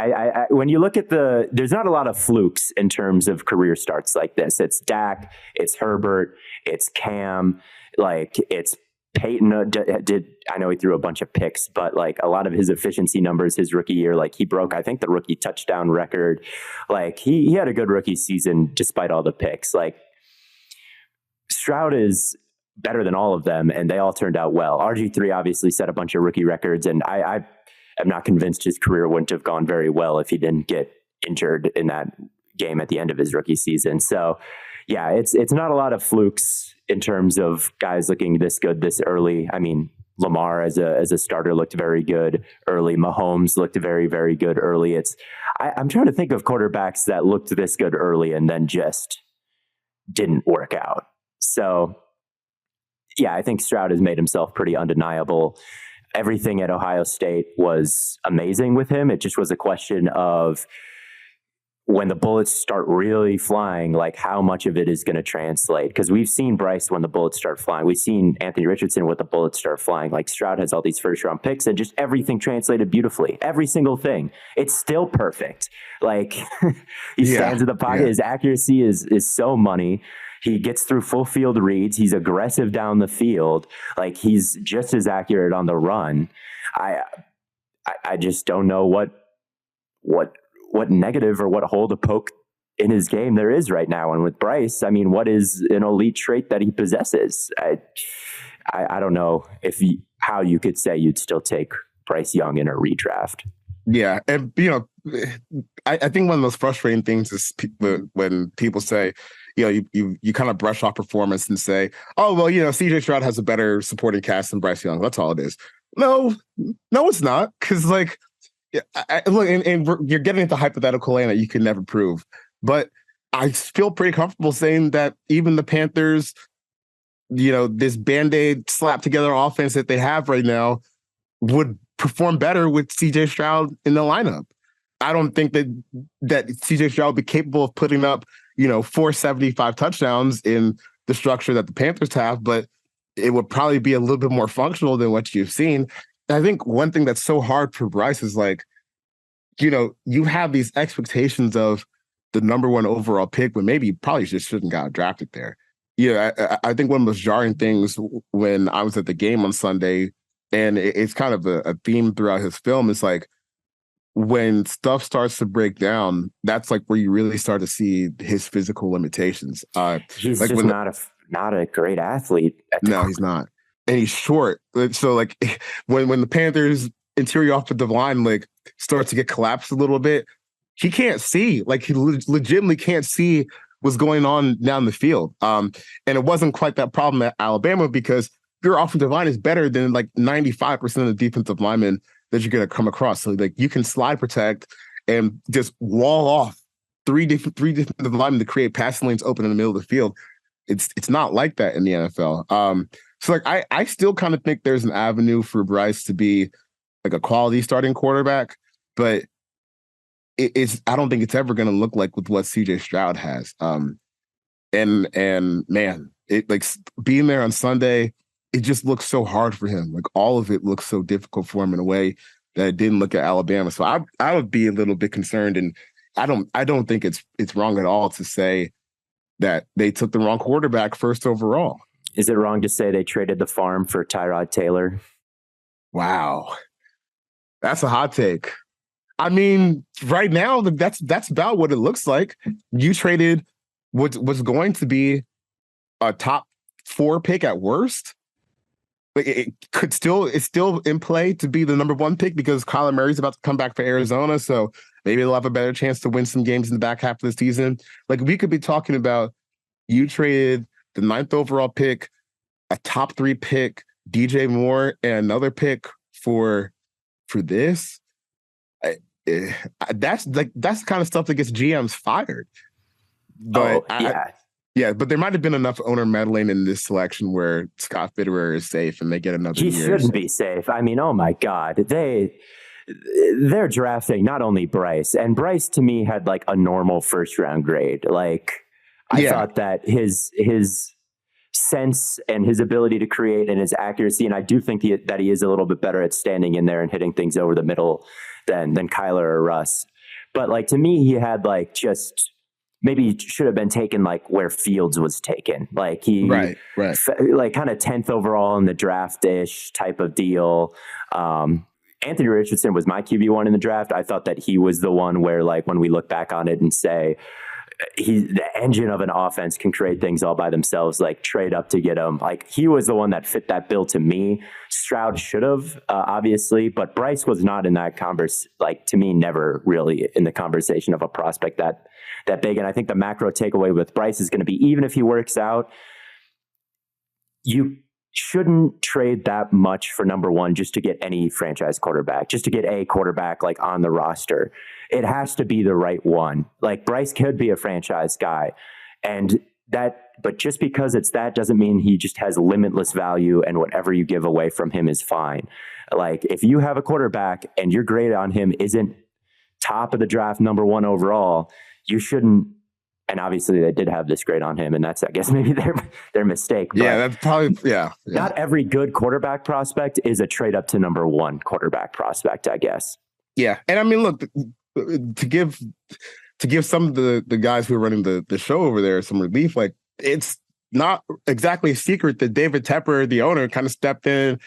When you look at there's not a lot of flukes in terms of career starts like this. It's Dak, it's Herbert, it's Cam, like it's Peyton I know he threw a bunch of picks, but like a lot of his efficiency numbers his rookie year, like he broke, I think, the rookie touchdown record. Like he had a good rookie season despite all the picks. Like, Stroud is better than all of them, and they all turned out well. RG3 obviously set a bunch of rookie records, and I am not convinced his career wouldn't have gone very well if he didn't get injured in that game at the end of his rookie season. So yeah, it's not a lot of flukes in terms of guys looking this good this early. I mean, Lamar as a starter looked very good early. Mahomes looked very, very good early. I'm trying to think of quarterbacks that looked this good early and then just didn't work out. So yeah, I think Stroud has made himself pretty undeniable. Everything at Ohio State was amazing with him. It just was a question of when the bullets start really flying, like how much of it is going to translate. Because we've seen Bryce when the bullets start flying. We've seen Anthony Richardson with the bullets start flying. Like, Stroud has all these first round picks and just everything translated beautifully. Every single thing. It's still perfect. Like he stands in the pocket. Yeah. His accuracy is so money. He gets through full field reads. He's aggressive down the field. Like, he's just as accurate on the run. I just don't know what negative or what hole to poke in his game there is right now. And with Bryce, I mean, what is an elite trait that he possesses? I don't know how you could say you'd still take Bryce Young in a redraft. Yeah, and I think one of the most frustrating things is when people say, you kind of brush off performance and say, oh well, CJ Stroud has a better supporting cast than Bryce Young. That's all it is. No, it's not, because look, and you're getting into hypothetical land that you can never prove, but I feel pretty comfortable saying that even the Panthers, this Band-Aid slap together offense that they have right now would perform better with CJ Stroud in the lineup. I don't think that CJ Stroud would be capable of putting up, 475 touchdowns in the structure that the Panthers have, but it would probably be a little bit more functional than what you've seen. And I think one thing that's so hard for Bryce is you have these expectations of the number one overall pick, but maybe you probably just shouldn't got drafted there. I think one of the most jarring things when I was at the game on Sunday, and it's kind of a theme throughout his film, is like when stuff starts to break down, that's like where you really start to see his physical limitations. He's like not a great athlete. No, he's not. And he's short. So like when the Panthers interior offensive line starts to get collapsed a little bit, he can't see. Like he legitimately can't see what's going on down the field. And it wasn't quite that problem at Alabama, because your offensive line is better than 95% of the defensive linemen that you're going to come across. So you can slide protect and just wall off three defensive linemen to create passing lanes open in the middle of the field. It's not like that in the NFL. So I still kind of think there's an avenue for Bryce to be a quality starting quarterback, but I don't think it's ever going to look like with what CJ Stroud has. And man, it being there on Sunday, it just looks so hard for him. All of it looks so difficult for him in a way that it didn't look at Alabama. So I would be a little bit concerned, and I don't think it's wrong at all to say that they took the wrong quarterback first overall. Is it wrong to say they traded the farm for Tyrod Taylor? Wow, that's a hot take. I mean, right now that's about what it looks like. You traded what's going to be a top 4 pick at worst. It's still in play to be the number 1 pick, because Kyler Murray's about to come back for Arizona. So maybe they'll have a better chance to win some games in the back half of the season. We could be talking about, you traded the 9th overall pick, a top 3 pick, DJ Moore, and another pick for this. That's the kind of stuff that gets GMs fired. But but there might have been enough owner meddling in this selection where Scott Fitterer is safe and they get another year. He shouldn't be safe. I mean, oh my God, they're drafting not only Bryce, and Bryce to me had a normal first round grade. I thought that his sense and his ability to create and his accuracy, and I do think that he is a little bit better at standing in there and hitting things over the middle than Kyler or Russ. But to me, he had just maybe should have been taken where Fields was taken. He right. kind of 10th overall in the draft-ish type of deal. Anthony Richardson was my QB1 in the draft. I thought that he was the one where when we look back on it and say, the engine of an offense can create things all by themselves, trade up to get him. He was the one that fit that bill to me. Stroud should have, obviously, but Bryce was not in that to me, never really in the conversation of a prospect that big. And I think the macro takeaway with Bryce is going to be, even if he works out, you shouldn't trade that much for number 1 just to get any franchise quarterback, just to get a quarterback on the roster. It has to be the right one. Bryce could be a franchise guy, but just because it's that doesn't mean he just has limitless value and whatever you give away from him is fine. If you have a quarterback and your grade on him isn't top of the draft, number 1 overall, you shouldn't. And obviously they did have this grade on him, and that's, I guess, maybe their mistake. But that's probably, yeah. Not every good quarterback prospect is a trade up to number 1 quarterback prospect, I guess. Yeah. And I mean, look, to give some of the guys who are running the show over there some relief, it's not exactly a secret that David Tepper, the owner, kind of stepped in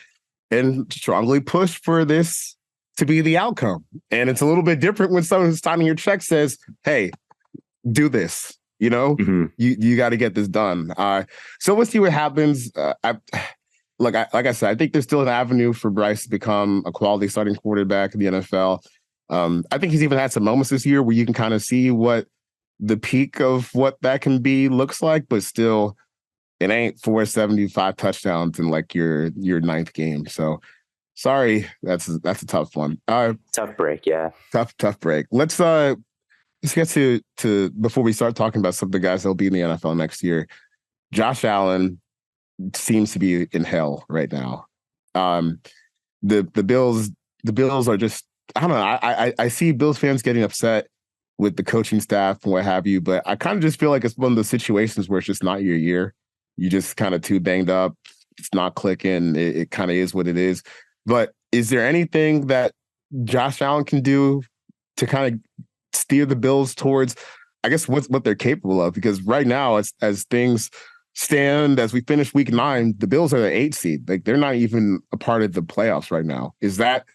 and strongly pushed for this to be the outcome. And it's a little bit different when someone who's signing your check says, hey, do this, you got to get this done. So we'll see what happens. like I said, I think there's still an avenue for Bryce to become a quality starting quarterback in the NFL. I think he's even had some moments this year where you can kind of see what the peak of what that can be looks like, but still, it ain't 475 touchdowns in like your ninth game. So sorry, that's a tough one. Tough break, yeah. Tough break. Let's get to before we start talking about some of the guys that'll be in the NFL next year. Josh Allen seems to be in hell right now. The Bills are just, I don't know. I see Bills fans getting upset with the coaching staff and what have you, but I kind of just feel like it's one of those situations where it's just not your year. You just kind of too banged up. It's not clicking. It kind of is what it is. But is there anything that Josh Allen can do to kind of steer the Bills towards, I guess, what they're capable of? Because right now, as things stand, as we finish week 9, the Bills are the 8th seed. Like, they're not even a part of the playoffs right now. Is that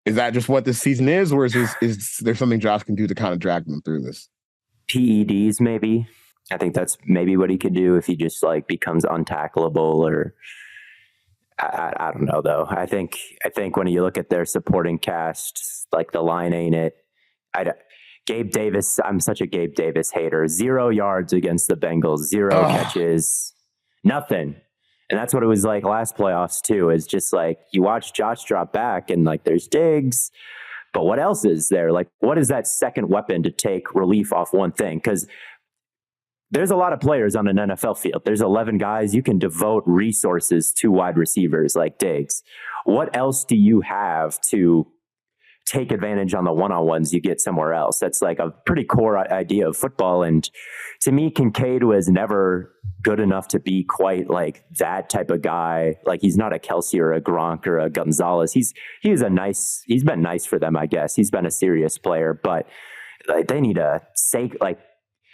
just what this season is, or is there something Josh can do to kind of drag them through this? PEDs, maybe. I think that's maybe what he could do if he just like becomes untackleable, or I don't know though. I think when you look at their supporting cast, like the line ain't it. Gabe Davis, I'm such a Gabe Davis hater. 0 yards against the Bengals, 0 catches, nothing. And that's what it was like last playoffs too, is just like you watch Josh drop back and like there's Diggs, but what else is there? Like, what is that second weapon to take relief off one thing? Because there's a lot of players on an NFL field. There's 11 guys. You can devote resources to wide receivers like Diggs. What else do you have to take advantage on the one-on-ones you get somewhere else? That's like a pretty core idea of football. And to me, Kincaid was never good enough to be quite like that type of guy. Like, he's not a Kelsey or a Gronk or a Gonzalez. He's been nice for them, I guess. He's been a serious player, but like, they need a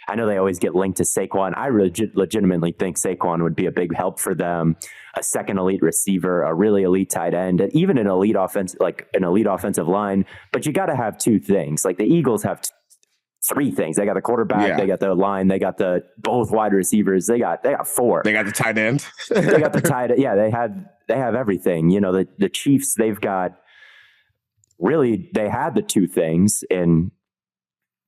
I know they always get linked to Saquon. I legitimately think Saquon would be a big help for them. A second elite receiver, a really elite tight end, even an elite offensive line. But you got to have 2 things. Like the Eagles have 3 things. They got the quarterback, they got the line, they got both wide receivers. They got 4. They got the tight end. They got the tight end. Yeah, they have everything. You know, the Chiefs, they had the 2 things in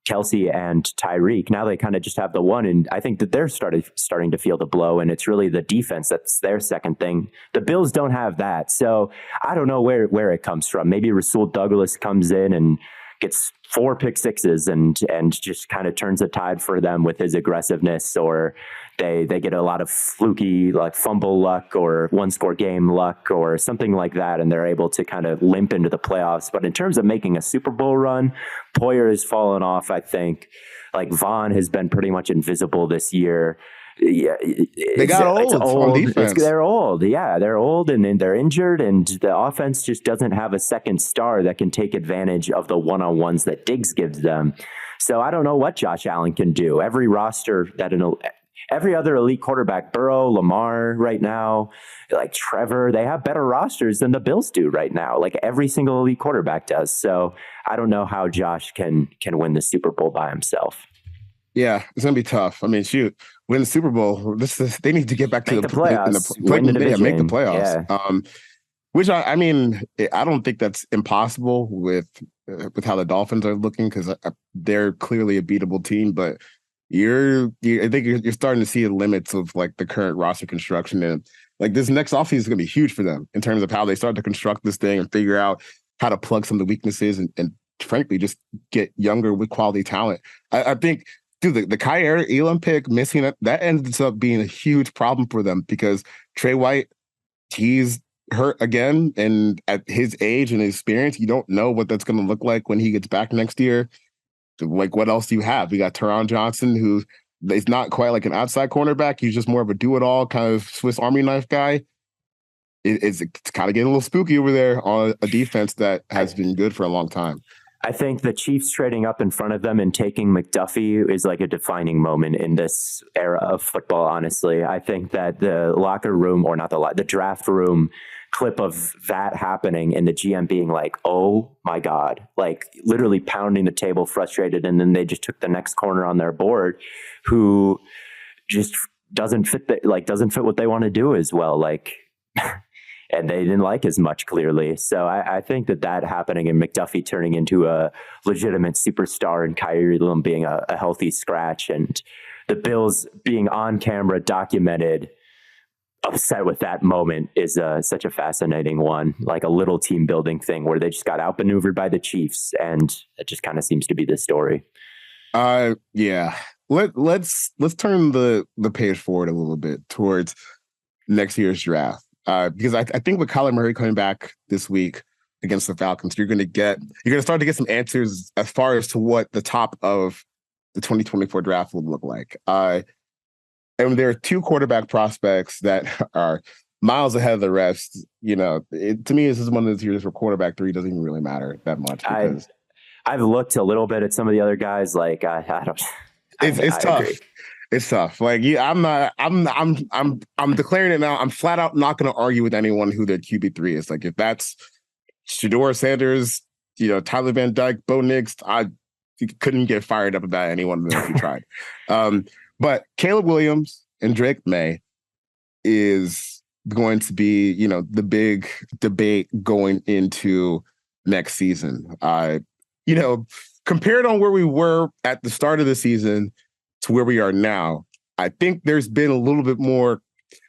Kelsey and Tyreek. Now they kind of just have the one, and I think that they're starting to feel the blow, and it's really the defense that's their second thing. The Bills don't have that, so I don't know where it comes from. Maybe Rasul Douglas comes in and gets 4 pick sixes and just kind of turns the tide for them with his aggressiveness, or they get a lot of fluky like fumble luck or 1-score game luck or something like that, and they're able to kind of limp into the playoffs. But in terms of making a Super Bowl run, Poyer has fallen off, I think. Like Vaughn has been pretty much invisible this year. Yeah, they got old on defense. They're old. Yeah, they're old and they're injured, and the offense just doesn't have a second star that can take advantage of the one-on-ones that Diggs gives them. So I don't know what Josh Allen can do. Every other elite quarterback, Burrow, Lamar right now, like Trevor, they have better rosters than the Bills do right now. Like every single elite quarterback does. So I don't know how Josh can win the Super Bowl by himself. Yeah, it's gonna be tough. I mean, shoot, win the Super Bowl. They need to get back to the playoffs. Make the playoffs. Yeah. Which I mean, I don't think that's impossible with how the Dolphins are looking, because they're clearly a beatable team. But I think you're starting to see the limits of like the current roster construction, and like this next offseason is gonna be huge for them in terms of how they start to construct this thing and figure out how to plug some of the weaknesses and frankly just get younger with quality talent. I think. Dude, the Kyer Elam pick missing that ends up being a huge problem for them, because Trey White, he's hurt again, and at his age and experience, you don't know what that's going to look like when he gets back next year. Like, what else do you have? We got Teron Johnson, who is not quite like an outside cornerback. He's just more of a do-it-all kind of Swiss Army knife guy. It's kind of getting a little spooky over there on a defense that has been good for a long time. I think the Chiefs trading up in front of them and taking McDuffie is like a defining moment in this era of football, honestly. I think that the locker room, or not the draft room clip of that happening and the GM being like, oh my God, like literally pounding the table, frustrated. And then they just took the next corner on their board who just doesn't fit what they want to do as well. Like, and they didn't like as much, clearly. So I think that happening and McDuffie turning into a legitimate superstar and Kyrie Lillard being a healthy scratch and the Bills being on camera documented upset with that moment is such a fascinating one, like a little team building thing where they just got outmaneuvered by the Chiefs, and it just kind of seems to be the story. Yeah. Let's turn the page forward a little bit towards next year's draft. Because I think with Kyler Murray coming back this week against the Falcons, you're gonna start to get some answers as far as to what the top of the 2024 draft will look like. And there are two quarterback prospects that are miles ahead of the rest. You know, to me, this is one of those years where quarterback 3 doesn't even really matter that much. Because I've looked a little bit at some of the other guys. Like I don't. It's tough. Agree. It's tough. Like, yeah, I'm declaring it now. I'm flat out not going to argue with anyone who their QB3 is. Like, if that's Shedeur Sanders, Tyler Van Dyke, Bo Nix, I couldn't get fired up about any one of them if you tried. But Caleb Williams and Drake May is going to be, the big debate going into next season. Compared on where we were at the start of the season to where we are now, I think there's been a little bit more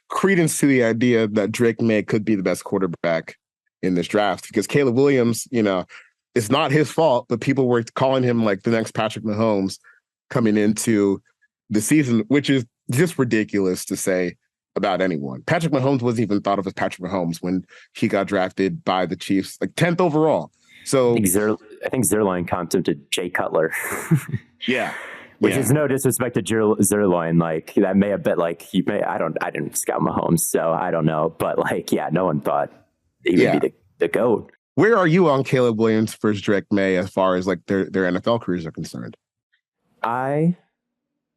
credence to the idea that Drake May could be the best quarterback in this draft, because Caleb Williams, it's not his fault, but people were calling him like the next Patrick Mahomes coming into the season, which is just ridiculous to say about anyone. Patrick Mahomes wasn't even thought of as Patrick Mahomes when he got drafted by the Chiefs, like 10th overall. So I think Zerline comped him to Jay Cutler. Yeah. Which is no disrespect to Zerline. Like, that may have been like, I didn't scout Mahomes, so I don't know. But like, yeah, no one thought he would be the GOAT. Where are you on Caleb Williams versus Drake May as far as like their NFL careers are concerned? I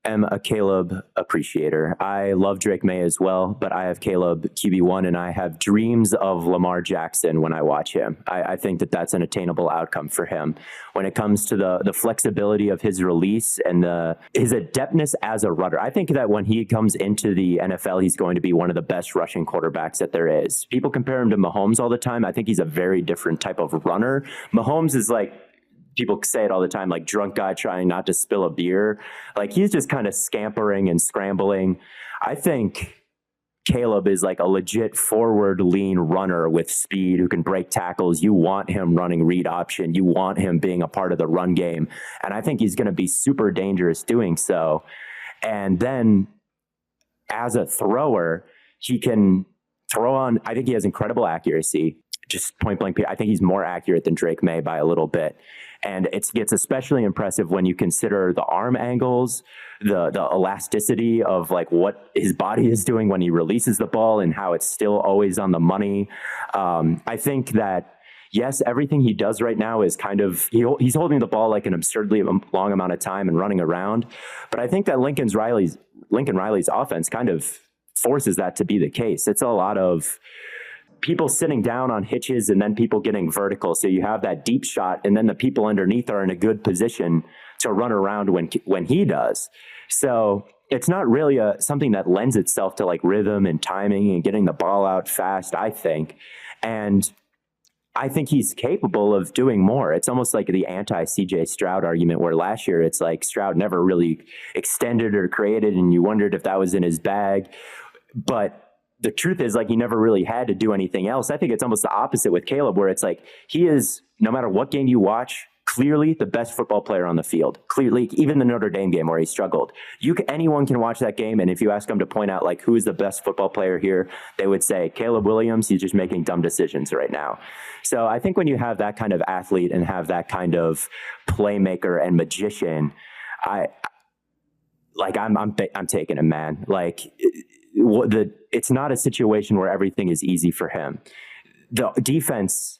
am a Caleb appreciator. I love Drake May as well, but I have Caleb QB1, and I have dreams of Lamar Jackson when I watch him. I think that's an attainable outcome for him. When it comes to the flexibility of his release and his adeptness as a runner, I think that when he comes into the NFL, he's going to be one of the best rushing quarterbacks that there is. People compare him to Mahomes all the time. I think he's a very different type of runner. Mahomes is like, people say it all the time, like drunk guy trying not to spill a beer. Like, he's just kind of scampering and scrambling. I think Caleb is like a legit forward lean runner with speed who can break tackles. You want him running read option. You want him being a part of the run game. And I think he's going to be super dangerous doing so. And then as a thrower, he can throw on, I think he has incredible accuracy. Just point blank, I think he's more accurate than Drake May by a little bit. And it gets especially impressive when you consider the arm angles, the elasticity of like what his body is doing when he releases the ball and how it's still always on the money. I think that, yes, everything he does right now is kind of, he's holding the ball like an absurdly long amount of time and running around. But I think that Lincoln Riley's offense kind of forces that to be the case. It's a lot of people sitting down on hitches and then people getting vertical. So you have that deep shot, and then the people underneath are in a good position to run around when he does. So it's not really something that lends itself to like rhythm and timing and getting the ball out fast, I think. And I think he's capable of doing more. It's almost like the anti-CJ Stroud argument, where last year it's like Stroud never really extended or created, and you wondered if that was in his bag. But the truth is, like, he never really had to do anything else. I think it's almost the opposite with Caleb, where it's like he is, no matter what game you watch, clearly the best football player on the field. Clearly, even the Notre Dame game where he struggled. Anyone can watch that game, and if you ask them to point out, like, who is the best football player here, they would say Caleb Williams. He's just making dumb decisions right now. So I think when you have that kind of athlete and have that kind of playmaker and magician, I'm taking him, man. Like, it's not a situation where everything is easy for him. The defense,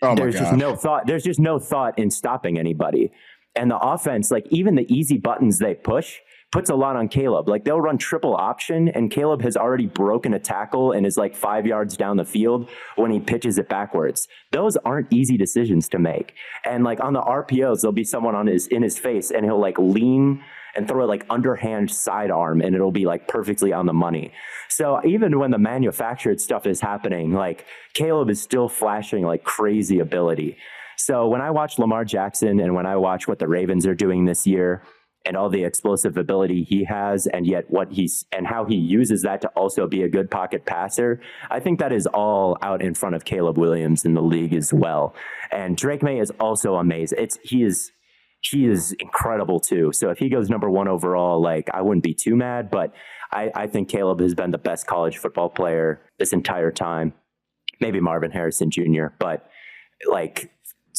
there's just no thought in stopping anybody. And the offense, like, even the easy buttons they push, puts a lot on Caleb. Like they'll run triple option and Caleb has already broken a tackle and is like 5 yards down the field when he pitches it backwards. Those aren't easy decisions to make. And like on the RPOs, there'll be someone in his face and he'll like lean and throw it like underhand sidearm and it'll be like perfectly on the money. So even when the manufactured stuff is happening, like Caleb is still flashing like crazy ability. So when I watch Lamar Jackson and when I watch what the Ravens are doing this year and all the explosive ability he has and yet how he uses that to also be a good pocket passer, I think that is all out in front of Caleb Williams in the league as well. And Drake Maye is also amazing. He is incredible too. So if he goes number 1 overall, like I wouldn't be too mad, but I think Caleb has been the best college football player this entire time. Maybe Marvin Harrison Jr., but like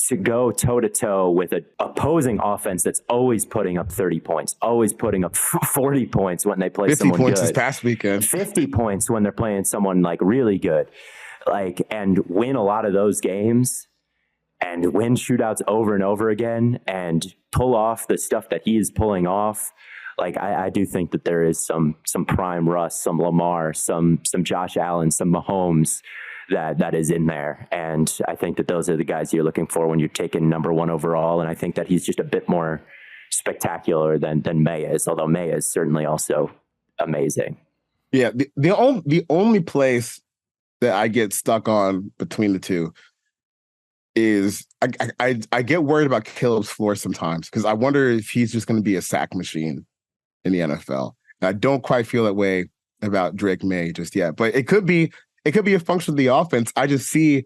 to go toe to toe with an opposing offense that's always putting up 30 points, always putting up 40 points when they play 50 someone points good. this past weekend. 50 points when they're playing someone like really good, like, and win a lot of those games and win shootouts over and over again and pull off the stuff that he is pulling off. Like, I do think that there is some prime Russ, some Lamar, some Josh Allen, some Mahomes that is in there. And I think that those are the guys you're looking for when you're taking number 1 overall. And I think that he's just a bit more spectacular than Maye is, although Maye is certainly also amazing. Yeah. The only place that I get stuck on between the two is I get worried about Caleb's floor sometimes because I wonder if he's just going to be a sack machine in the NFL. And I don't quite feel that way about Drake Maye just yet, but it could be a function of the offense. I just see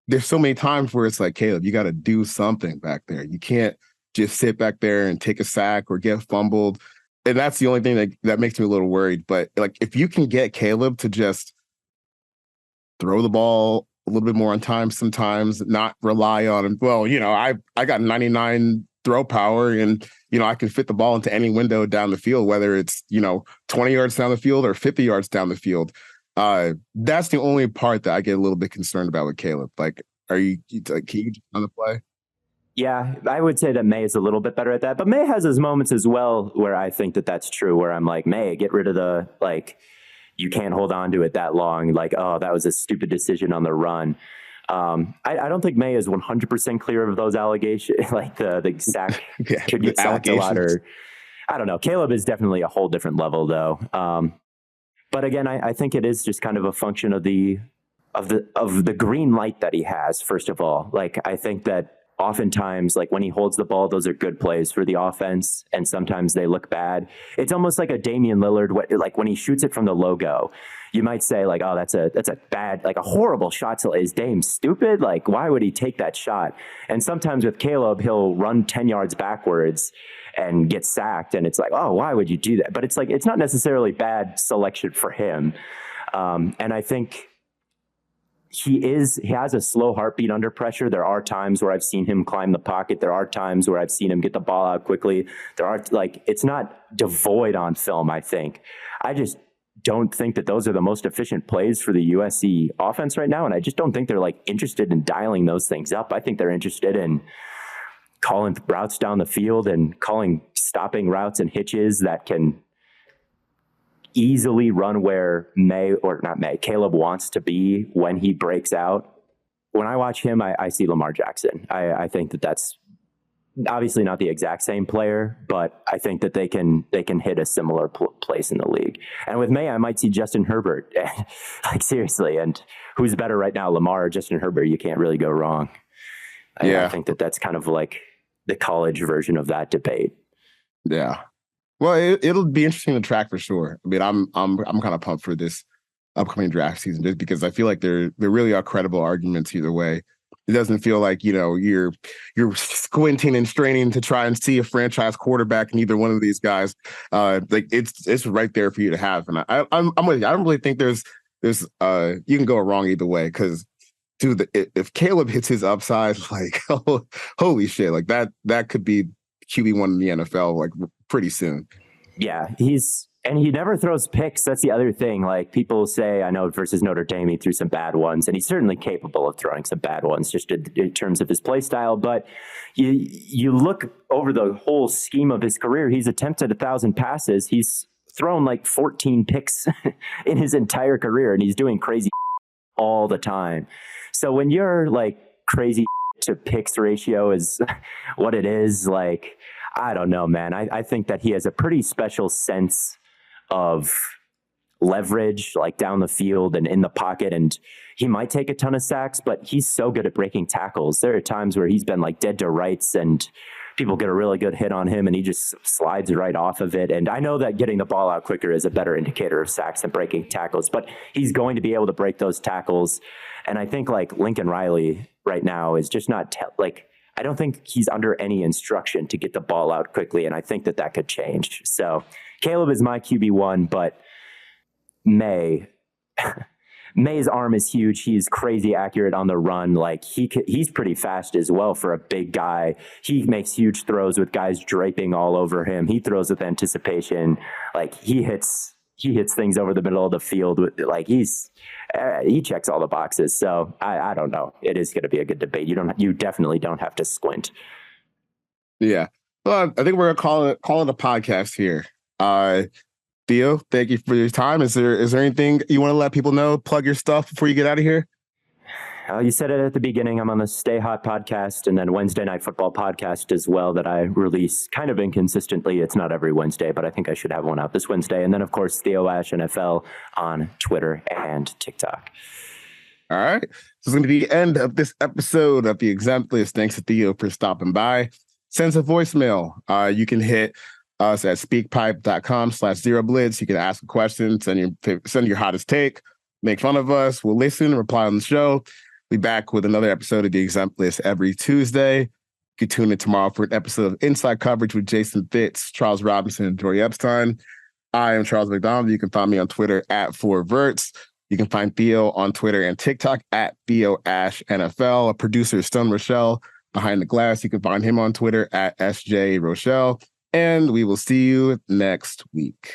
there's so many times where it's like, Caleb, you got to do something back there. You can't just sit back there and take a sack or get fumbled. And that's the only thing that makes me a little worried. But like, if you can get Caleb to just throw the ball a little bit more on time sometimes, not rely on him. Well, I got 99 throw power and, I can fit the ball into any window down the field, whether it's, 20 yards down the field or 50 yards down the field. That's the only part that I get a little bit concerned about with Caleb. Like, can you just on the play? Yeah, I would say that Maye is a little bit better at that, but Maye has his moments as well where I think that that's true, where I'm like, Maye, get rid of the, like, you can't hold on to it that long. Like, oh, that was a stupid decision on the run. I don't think Maye is 100% clear of those allegations, like the sack could get sacked a lot, or I don't know. Caleb is definitely a whole different level though. But again, I think it is just kind of a function of the green light that he has, first of all. Like, I think that oftentimes, like when he holds the ball, those are good plays for the offense, and sometimes they look bad. It's almost like a Damian Lillard, like when he shoots it from the logo, you might say like, oh, that's a bad, like a horrible shot. Is Dame stupid? Like, why would he take that shot? And sometimes with Caleb, he'll run 10 yards backwards and get sacked, and it's like, oh, why would you do that? But it's like, it's not necessarily bad selection for him. And I think he has a slow heartbeat under pressure. There are times where I've seen him climb the pocket. There are times where I've seen him get the ball out quickly. There are, like, it's not devoid on film, I think. I just don't think that those are the most efficient plays for the USC offense right now. And I just don't think they're like interested in dialing those things up. I think they're interested in calling routes down the field and calling stopping routes and hitches that can easily run where Caleb wants to be when he breaks out. When I watch him, I see Lamar Jackson. I think that that's obviously not the exact same player, but I think that they can hit a similar place in the league. And with Maye, I might see Justin Herbert. Like, seriously, and who's better right now, Lamar or Justin Herbert? You can't really go wrong. Yeah. I think that that's kind of like the college version of that debate. Yeah. Well, it'll be interesting to track for sure. I mean, I'm kind of pumped for this upcoming draft season just because I feel like there really are credible arguments either way. It doesn't feel like, you're squinting and straining to try and see a franchise quarterback in either one of these guys. Like it's right there for you to have. And I'm with you. I don't really think there's you can go wrong either way because, dude, if Caleb hits his upside, like, holy shit, like that could be QB1 in the NFL like pretty soon. Yeah, he's And he never throws picks. That's the other thing. Like people say, I know versus Notre Dame, he threw some bad ones, and he's certainly capable of throwing some bad ones just in terms of his play style. But you look over the whole scheme of his career, he's attempted 1,000 passes. He's thrown like 14 picks in his entire career, and he's doing crazy all the time. So when you're like crazy to picks ratio is what it is, like, I don't know, man. I think that he has a pretty special sense of leverage, like down the field and in the pocket. And he might take a ton of sacks, but he's so good at breaking tackles. There are times where he's been like dead to rights and people get a really good hit on him and he just slides right off of it. And I know that getting the ball out quicker is a better indicator of sacks than breaking tackles, but he's going to be able to break those tackles. And I think like Lincoln Riley right now is just not I don't think he's under any instruction to get the ball out quickly, and I think that could change. So Caleb is my QB1, but May's arm is huge. He's crazy accurate on the run. Like he's pretty fast as well for a big guy. He makes huge throws with guys draping all over him. He throws with anticipation. Like he hits things over the middle of the field. Like he checks all the boxes. So I don't know. It is going to be a good debate. You definitely don't have to squint. Yeah. Well, I think we're gonna call it a podcast here. Theo, thank you for your time. Is there anything you want to let people know? Plug your stuff before you get out of here. You said it at the beginning. I'm on the Stay Hot podcast and then Wednesday Night Football podcast as well that I release kind of inconsistently. It's not every Wednesday, but I think I should have one out this Wednesday. And then, of course, Theo Ash NFL on Twitter and TikTok. All right. So it's going to be the end of this episode of the Exempt List. Thanks to Theo for stopping by. Send us a voicemail. You can hit us at speakpipe.com/zeroblitz. You can ask a question, send your hottest take, make fun of us. We'll listen, reply on the show. Be back with another episode of the Exempt List every Tuesday. You can tune in tomorrow for an episode of Inside Coverage with Jason Fitz, Charles Robinson, and Jory Epstein. I am Charles McDonald. You can find me on Twitter at 4verts. You can find Theo on Twitter and TikTok at Theo Ash NFL. A producer, Stone Rochelle, behind the glass. You can find him on Twitter at SJ Rochelle. And we will see you next week.